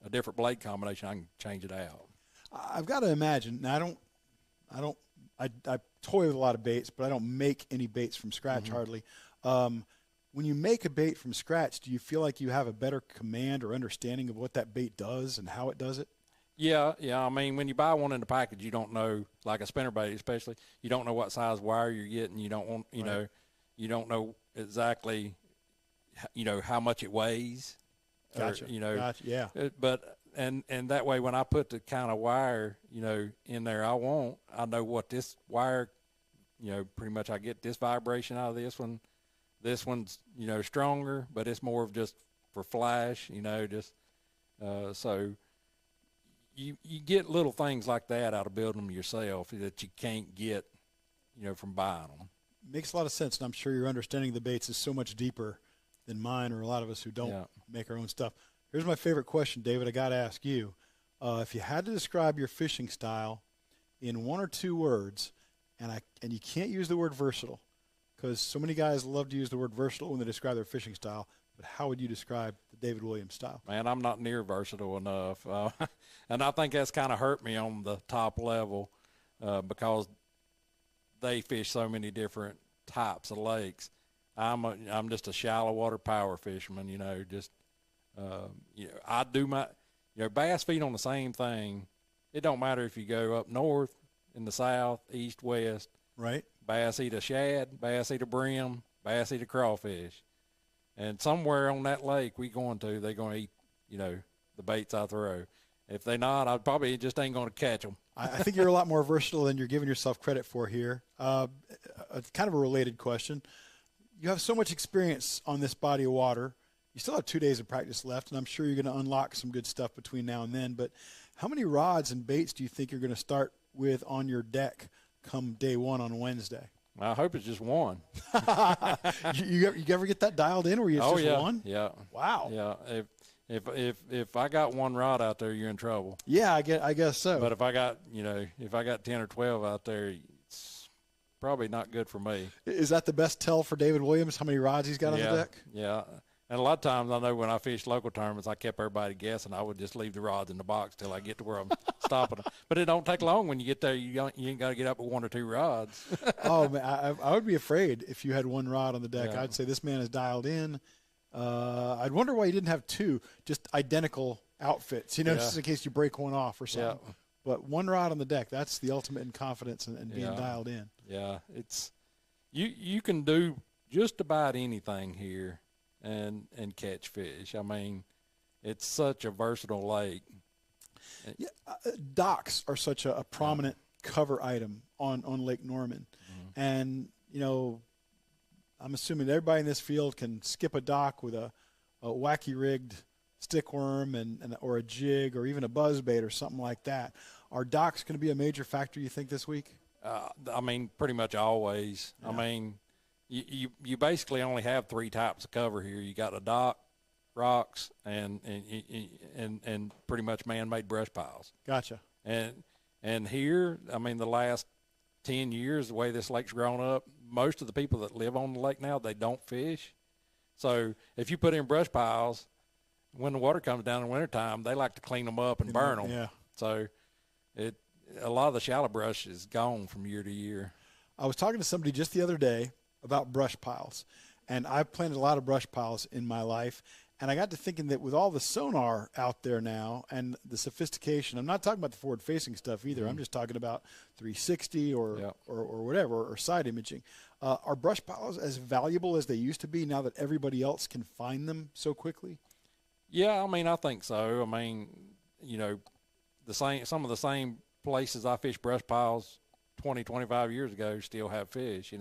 different blade combination, I can change it out. I've got to imagine. Now, I toy with a lot of baits, but I don't make any baits from scratch hardly. When you make a bait from scratch, do you feel like you have a better command or understanding of what that bait does and how it does it? Yeah. When you buy one in the package, you don't know, like a spinnerbait especially, you don't know what size wire you're getting. You don't want, you don't know exactly, how much it weighs. Gotcha. Gotcha. Yeah. But and that way, when I put the kind of wire, in there I want, I know what this wire pretty much I get this vibration out of this one. This one's, stronger, but it's more of just for flash, so you get little things like that out of building them yourself that you can't get, from buying them. Makes a lot of sense, and I'm sure your understanding of the baits is so much deeper than mine or a lot of us who don't make our own stuff. Here's my favorite question, David. I got to ask you. If you had to describe your fishing style in one or two words, and you can't use the word versatile, because so many guys love to use the word versatile when they describe their fishing style, but how would you describe the David Williams style? Man, I'm not near versatile enough. And I think that's kind of hurt me on the top level because they fish so many different types of lakes. I'm just a shallow water power fisherman, I do my bass feed on the same thing. It don't matter if you go up north, in the south, east, west. Right. Bass eat a shad, bass eat a brim, bass eat a crawfish. And somewhere on that lake they're going to eat, the baits I throw. If they not, I probably just ain't going to catch them. I think you're a lot more versatile than you're giving yourself credit for here. Kind of a related question. You have so much experience on this body of water. You still have 2 days of practice left, and I'm sure you're going to unlock some good stuff between now and then. But how many rods and baits do you think you're going to start with on your deck come day one on Wednesday? I hope it's just one. you ever get that dialed in where it's just one? Yeah. Wow. Yeah. If I got one rod out there, you're in trouble. Yeah, I guess so. But if I got 10 or 12 out there, it's probably not good for me. Is that the best tell for David Williams, how many rods he's got on the deck? Yeah. And a lot of times I know when I fished local tournaments, I kept everybody guessing. I would just leave the rods in the box till I get to where I'm stopping them. But it don't take long when you get there. You ain't got to get up with one or two rods. Oh, man, I would be afraid if you had one rod on the deck. Yeah. I'd say this man is dialed in. I'd wonder why you didn't have two, just identical outfits, just in case you break one off or something. Yeah. But one rod on the deck, that's the ultimate in confidence and being dialed in. Yeah, it's you can do just about anything here and catch fish. I mean, it's such a versatile lake. Yeah, docks are such a prominent cover item on Lake Norman. Mm-hmm. And, I'm assuming everybody in this field can skip a dock with a wacky rigged stickworm or a jig or even a buzzbait or something like that. Are docks going to be a major factor, you think, this week? I mean, pretty much always. Yeah. I mean, you basically only have three types of cover here. You got a dock, rocks, and pretty much man-made brush piles. Gotcha. And here, I mean, the last 10 years, the way this lake's grown up, most of the people that live on the lake now, they don't fish. So if you put in brush piles, when the water comes down in the wintertime, they like to clean them up and burn them. Yeah. So a lot of the shallow brush is gone from year to year. I was talking to somebody just the other day about brush piles, and I've planted a lot of brush piles in my life, and I got to thinking that with all the sonar out there now and the sophistication, I'm not talking about the forward-facing stuff either. Mm-hmm. I'm just talking about 360 or whatever, or side imaging. Are brush piles as valuable as they used to be now that everybody else can find them so quickly? Yeah, I mean, I think so. I mean, some of the same places I fished brush piles 20, 25 years ago still have fish,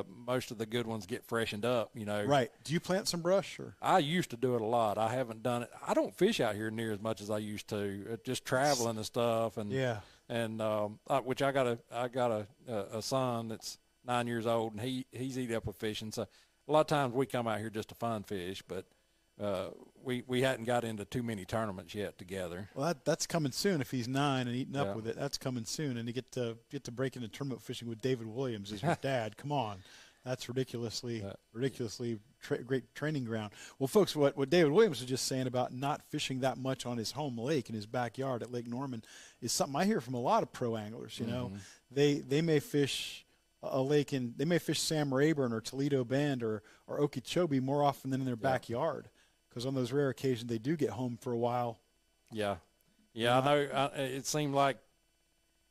most of the good ones get freshened up, Right. Do you plant some brush? Or? I used to do it a lot. I haven't done it. I don't fish out here near as much as I used to. Just traveling and stuff. And which I got a son that's 9 years old, and he's eat up with fishing. So a lot of times we come out here just to find fish, but we hadn't got into too many tournaments yet together. Well, that's coming soon. If he's 9 and eating up with it, that's coming soon. And to get to break into tournament fishing with David Williams as your dad, come on, that's ridiculously great training ground. Well, folks, what David Williams was just saying about not fishing that much on his home lake in his backyard at Lake Norman is something I hear from a lot of pro anglers. They may fish a lake they may fish Sam Rayburn or Toledo Bend or Okeechobee more often than in their backyard. Because on those rare occasions they do get home for a while. Yeah. I know. It seemed like,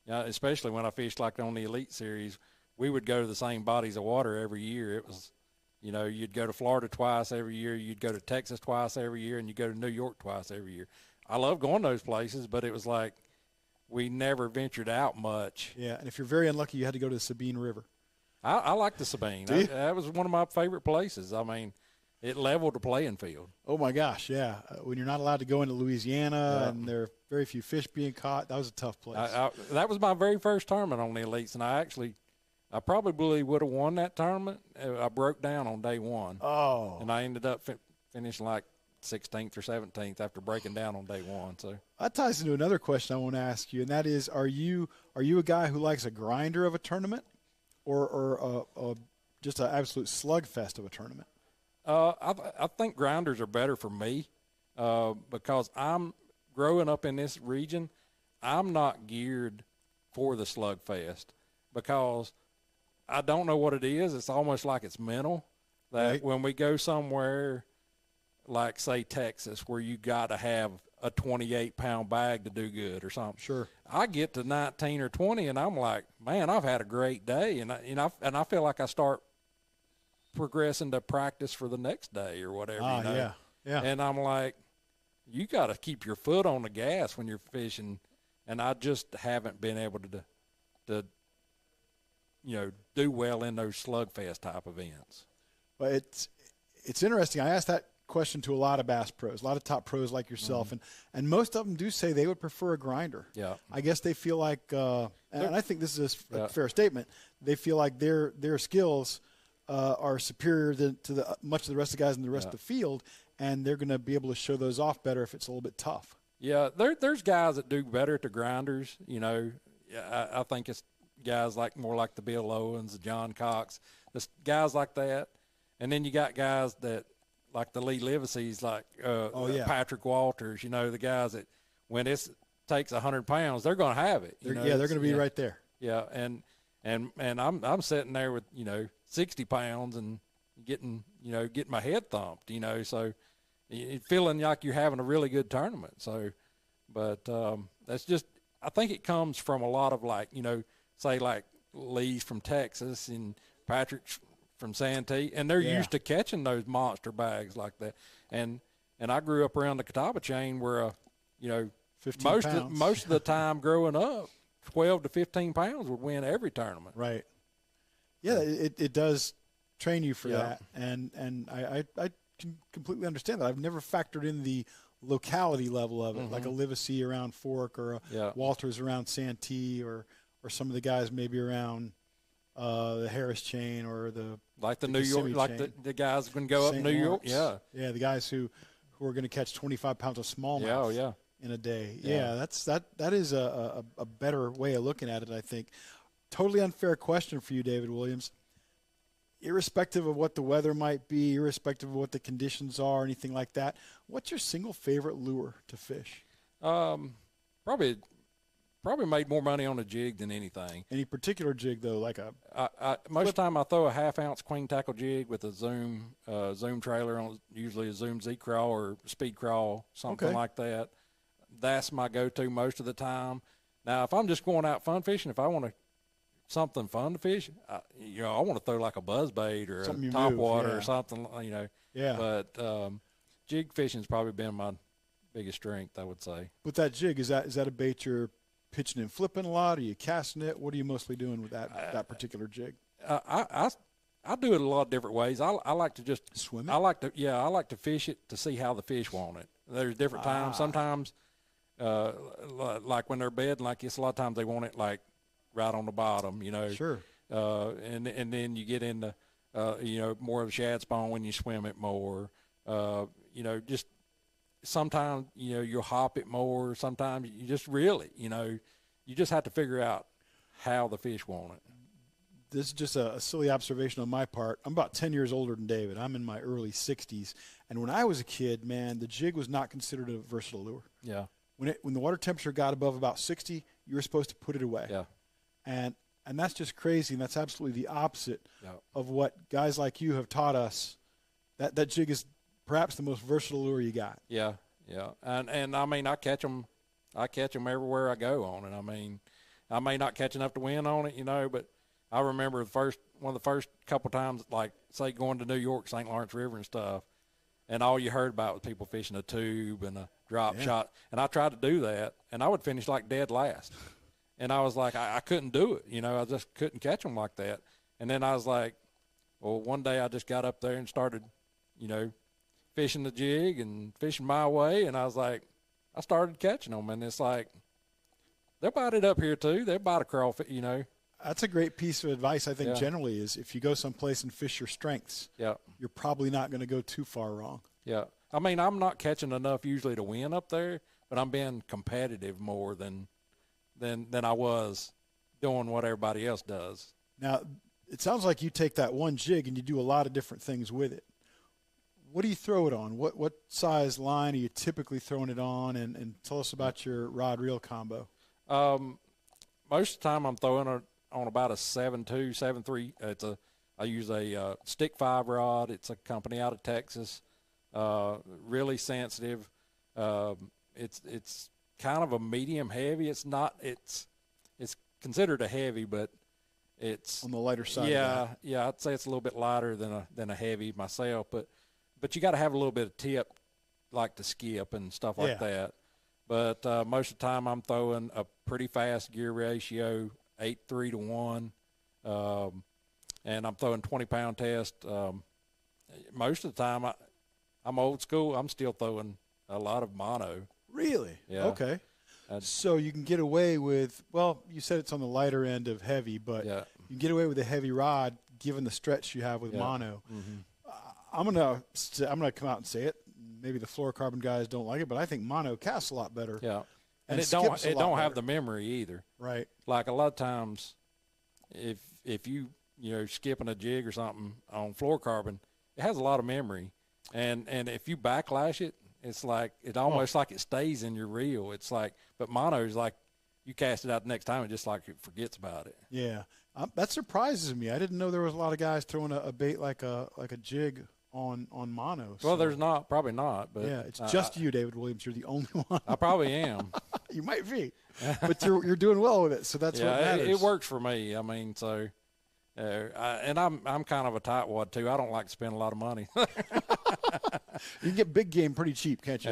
especially when I fished like on the Elite Series, we would go to the same bodies of water every year. It was, you'd go to Florida twice every year, you'd go to Texas twice every year, and you'd go to New York twice every year. I love going to those places, but it was like we never ventured out much. Yeah, and if you're very unlucky, you had to go to the Sabine River. I like the Sabine. That was one of my favorite places. I mean, it leveled the playing field. Oh my gosh, yeah. When you're not allowed to go into Louisiana and there are very few fish being caught, that was a tough place. That was my very first tournament on the Elites, and I probably would have won that tournament. I broke down on day one. Oh. And I ended up finishing like 16th or 17th after breaking down on day one. So that ties into another question I want to ask you, and that is, are you a guy who likes a grinder of a tournament, or just an absolute slugfest of a tournament? I think grinders are better for me because I'm growing up in this region. I'm not geared for the slugfest because I don't know what it is. It's almost like it's mental that when we go somewhere like, say, Texas, where you got to have a 28-pound bag to do good or something. Sure. I get to 19 or 20, and I'm like, man, I've had a great day, and I feel like I start progressing to practice for the next day or whatever. Yeah. And I'm like, you got to keep your foot on the gas when you're fishing, and I just haven't been able to do well in those slugfest type events. Well, it's interesting. I asked that question to a lot of bass pros, a lot of top pros like yourself, and most of them do say they would prefer a grinder. Yeah. I guess they feel like, and I think this is a fair statement, they feel like their skills are superior to much of the rest of the guys in the rest of the field, and they're going to be able to show those off better if it's a little bit tough. Yeah, there's guys that do better at the grinders. I think it's guys more like the Bill Owens, the John Cox, guys like that. And then you got guys that like the Lee Livaseys, like Patrick Walters. The guys that when it takes 100 pounds, they're going to have it. They're going to be right there. Yeah, and I'm sitting there with 60 pounds and getting my head thumped. So feeling like you're having a really good tournament. So, but that's just, I think it comes from a lot of say like Lee's from Texas and Patrick's from Santee, and they're used to catching those monster bags like that. And I grew up around the Catawba chain where 15 pounds. most of the time growing up, 12 to 15 pounds would win every tournament. Right. Yeah, it does train you for that, and I can completely understand that. I've never factored in the locality level of it, like a Livesey around Fork or a Walters around Santee or some of the guys maybe around the Harris chain or the New York, like the guys can go up St. New York. Lawrence. Yeah, the guys who are going to catch 25 pounds of smallmouth in a day. Yeah, that is a better way of looking at it, I think. Totally unfair question for you, David Williams. Irrespective of what the weather might be, irrespective of what the conditions are, anything like that, what's your single favorite lure to fish? Probably made more money on a jig than anything. Any particular jig, though, like a most of the time I throw a half-ounce queen tackle jig with a zoom trailer on, usually a Zoom Z-Crawl or Speed Crawl, something like that. That's my go-to most of the time. Now, if I'm just going out fun fishing, if I want something fun to fish, I want to throw like a buzzbait or something a topwater or something, Yeah. But jig fishing's probably been my biggest strength, I would say. With that jig, is that a bait you're pitching and flipping a lot? Are you casting it? What are you mostly doing with that particular jig? I do it a lot of different ways. I like to just swim it. I like to fish it to see how the fish want it. There's different times. Sometimes, like when they're bedding like this, a lot of times they want it like right on the bottom. Sure. And then you get into more of the shad spawn when you swim it more. Just sometimes you'll hop it more. Sometimes you just really you just have to figure out how the fish want it. This is just a silly observation on my part. I'm about 10 years older than David. I'm in my early 60s. And when I was a kid, man, the jig was not considered a versatile lure. Yeah. When the water temperature got above about 60, you were supposed to put it away. Yeah. And that's just crazy, and that's absolutely the opposite of what guys like you have taught us. That jig is perhaps the most versatile lure you got. Yeah, yeah. And I mean, I catch them everywhere I go on it. I mean, I may not catch enough to win on it, but I remember one of the first couple times, like, say, going to New York, St. Lawrence River and stuff, and all you heard about was people fishing a tube and a drop shot. And I tried to do that, and I would finish like dead last. And I was like, I couldn't do it. You know, I just couldn't catch them like that. And then I was like, well, one day I just got up there and started, you know, fishing the jig and fishing my way. And I was like, I started catching them. And it's like, they'll bite it up here too. They'll bite a crawfish, you know. That's a great piece of advice, I think, generally, is if you go someplace and fish your strengths, you're probably not going to go too far wrong. Yeah. I mean, I'm not catching enough usually to win up there, but I'm being competitive more than I was doing what everybody else does. Now, it sounds like you take that one jig and you do a lot of different things with it. What do you throw it on? What size line are you typically throwing it on? And tell us about your rod-reel combo. Most of the time I'm throwing it on about a 7.2, 7.3. I use a stick 5 rod. It's a company out of Texas. Really sensitive. It's kind of a medium heavy. It's considered a heavy, but it's on the lighter side. Yeah, I'd say it's a little bit lighter than a heavy myself, but you got to have a little bit of tip, like to skip and stuff like that. But most of the time I'm throwing a pretty fast gear ratio, 8.3 to 1, and I'm throwing 20-pound test. Most of the time I'm old school. I'm still throwing a lot of mono. Really? Yeah. Okay. So you can get away with, well, you said it's on the lighter end of heavy, but you can get away with a heavy rod given the stretch you have with mono. Mm-hmm. I'm gonna come out and say it. Maybe the fluorocarbon guys don't like it, but I think mono casts a lot better. Yeah, and it don't have the memory either. Right. Like a lot of times, if you skipping a jig or something on fluorocarbon, it has a lot of memory, and if you backlash it, it's like it almost like it stays in your reel. It's like, but mono is like you cast it out the next time, it just like it forgets about it. Yeah, that surprises me. I didn't know there was a lot of guys throwing a bait like a jig on mono. Well, there's probably not. But yeah, it's just you, David Williams. You're the only one. I probably am. You might be, but you're doing well with it, so that's what matters. It works for me. I mean, so. And I'm kind of a tightwad too. I don't like to spend a lot of money. You can get big game pretty cheap, can't you?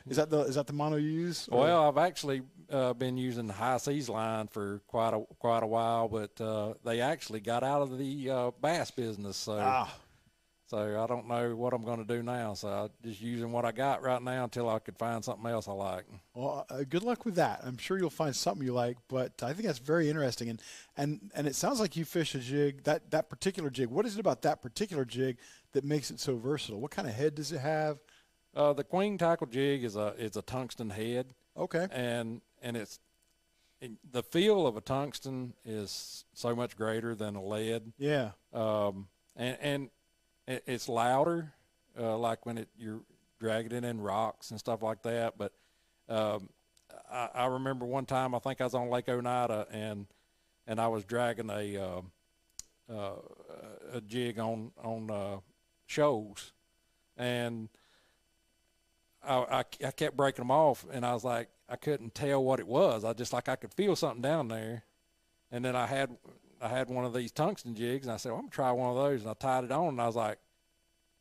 Is that the mono you use? Or? Well, I've actually been using the High Seas line for quite a while, but they actually got out of the bass business. So I don't know what I'm going to do now. So I'm just using what I got right now until I could find something else I like. Well, good luck with that. I'm sure you'll find something you like, but I think that's very interesting. And it sounds like you fish a jig, that particular jig. What is it about that particular jig that makes it so versatile? What kind of head does it have? The queen tackle jig is a tungsten head. Okay. And the feel of a tungsten is so much greater than a lead. Yeah. And it's louder, like when you're dragging it in rocks and stuff like that. But I remember one time, I think I was on Lake Oneida, and I was dragging a jig on shoals, and I kept breaking them off, and I was like, I couldn't tell what it was. I could feel something down there, and then I had one of these tungsten jigs, and I said, well, I'm going to try one of those. And I tied it on, and I was like,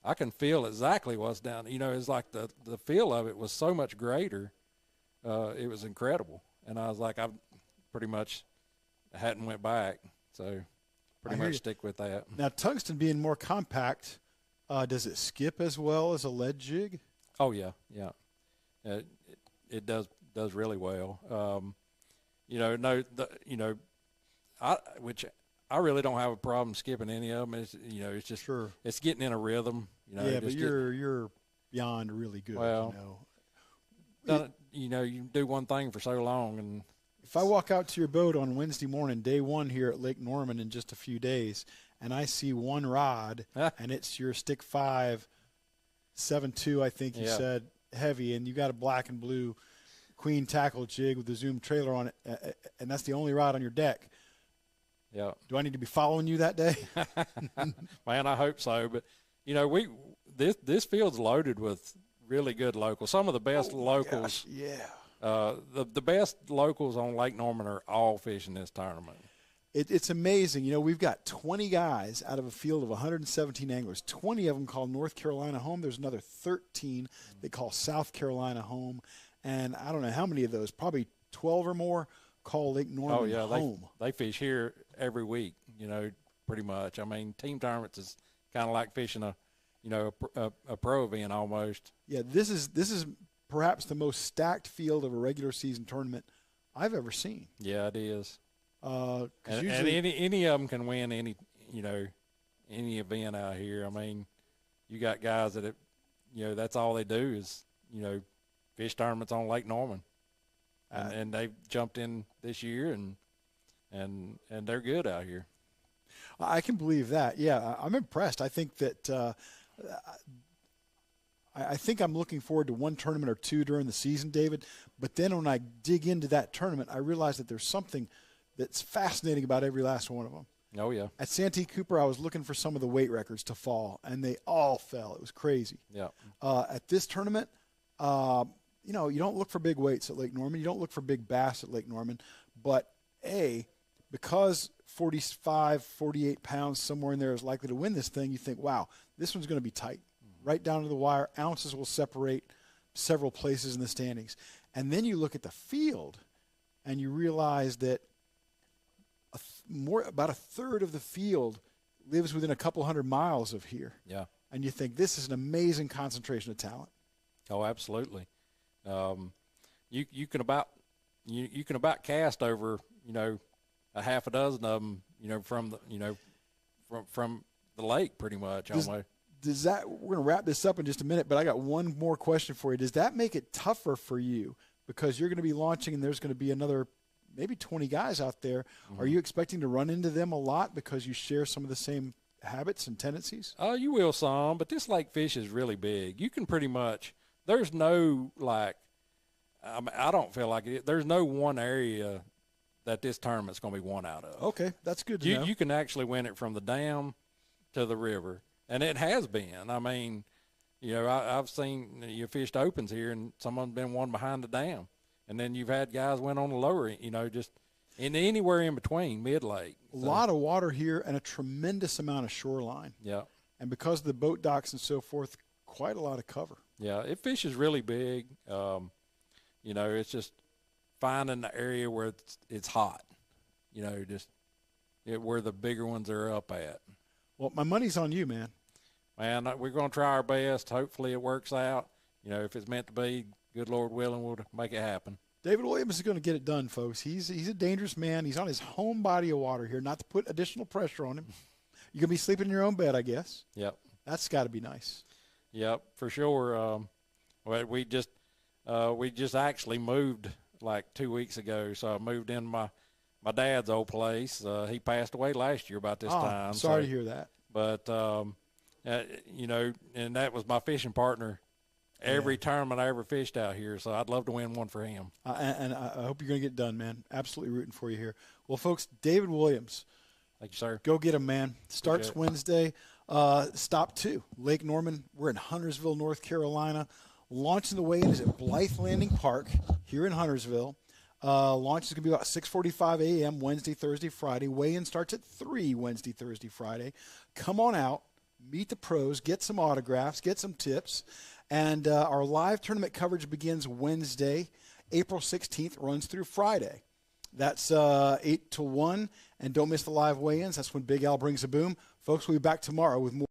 I can feel exactly what's down. It's like the feel of it was so much greater. It was incredible. And I was like, I pretty much hadn't went back. So pretty much stick with that. Now, tungsten being more compact, does it skip as well as a lead jig? Oh, yeah. It does really well. Which I really don't have a problem skipping any of them. It's just it's getting in a rhythm. But you're beyond really good. Well, you do one thing for so long, and if I walk out to your boat on Wednesday morning, day one here at Lake Norman in just a few days, and I see one rod, and it's your stick 5, 7.2, I think you said, heavy, and you got a black and blue queen tackle jig with a Zoom trailer on it, and that's the only rod on your deck. Yeah. Do I need to be following you that day? Man, I hope so. But this field's loaded with really good locals. Some of the best locals. Gosh, yeah. The best locals on Lake Norman are all fishing this tournament. It's amazing. We've got 20 guys out of a field of 117 anglers. 20 of them call North Carolina home. There's another 13 that call South Carolina home. and I don't know how many of those, probably 12 or more, call Lake Norman home. They fish here every week, pretty much. I mean, team tournaments is kind of like fishing a pro event almost. Yeah, this is perhaps the most stacked field of a regular season tournament I've ever seen. Yeah, it is. And any of them can win any event out here. I mean, you got guys that that's all they do is fish tournaments on Lake Norman, and they've jumped in this year and they're good out here. I can believe that. Yeah, I'm impressed. I think that I think I'm looking forward to one tournament or two during the season, David. But then when I dig into that tournament, I realize that there's something that's fascinating about every last one of them. Oh, yeah. At Santee Cooper, I was looking for some of the weight records to fall, and they all fell. It was crazy. Yeah. At this tournament, you don't look for big weights at Lake Norman. You don't look for big bass at Lake Norman. But, because 45, 48 pounds, somewhere in there is likely to win this thing, you think, wow, this one's going to be tight. Right down to the wire. Ounces will separate several places in the standings. And then you look at the field, and you realize that about a third of the field lives within a couple 100 miles of here. Yeah. And you think this is an amazing concentration of talent. Oh, absolutely. You can about cast over a half a dozen of them from the lake pretty much. We're going to wrap this up in just a minute, but I got one more question for you. Does that make it tougher for you because you're going to be launching and there's going to be another maybe 20 guys out there? Mm-hmm. Are you expecting to run into them a lot because you share some of the same habits and tendencies? Oh, you will some, but this lake fish is really big. You can pretty much – there's no I don't feel like it. There's no one area that this tournament's going to be won out of. Okay, that's good to know. You can actually win it from the dam to the river. And it has been. I mean, I've seen you fished opens here, and someone's been one behind the dam, and then you've had guys win on the lower, just anywhere in between, mid-lake. A lot of water here and a tremendous amount of shoreline. Yeah. And because of the boat docks and so forth, quite a lot of cover. Yeah, it fishes really big. It's just finding the area where it's hot. Where the bigger ones are up at. Well, my money's on you, man. Man, we're going to try our best. Hopefully it works out. If it's meant to be, good Lord willing, we'll make it happen. David Williams is going to get it done, folks. He's a dangerous man. He's on his home body of water here, not to put additional pressure on him. You're going to be sleeping in your own bed, I guess. Yep. That's got to be nice. Yep, for sure. We just actually moved like 2 weeks ago, so I moved in my dad's old place. He passed away last year about this time. Sorry to hear that. But and that was my fishing partner every tournament I ever fished out here, so I'd love to win one for him. And I hope you're going to get done, man. Absolutely rooting for you here. Well, folks, David Williams. Thank you, sir. Go get him, man. Starts Wednesday. Stop 2, Lake Norman. We're in Huntersville, North Carolina. Launching the weigh-in is at Blythe Landing Park here in Huntersville. Launch is going to be about 6:45 a.m. Wednesday, Thursday, Friday. Weigh-in starts at 3 Wednesday, Thursday, Friday. Come on out. Meet the pros, get some autographs, get some tips. And our live tournament coverage begins Wednesday, April 16th, runs through Friday. That's 8 to 1. And don't miss the live weigh-ins. That's when Big Al brings a boom. Folks, we'll be back tomorrow with more.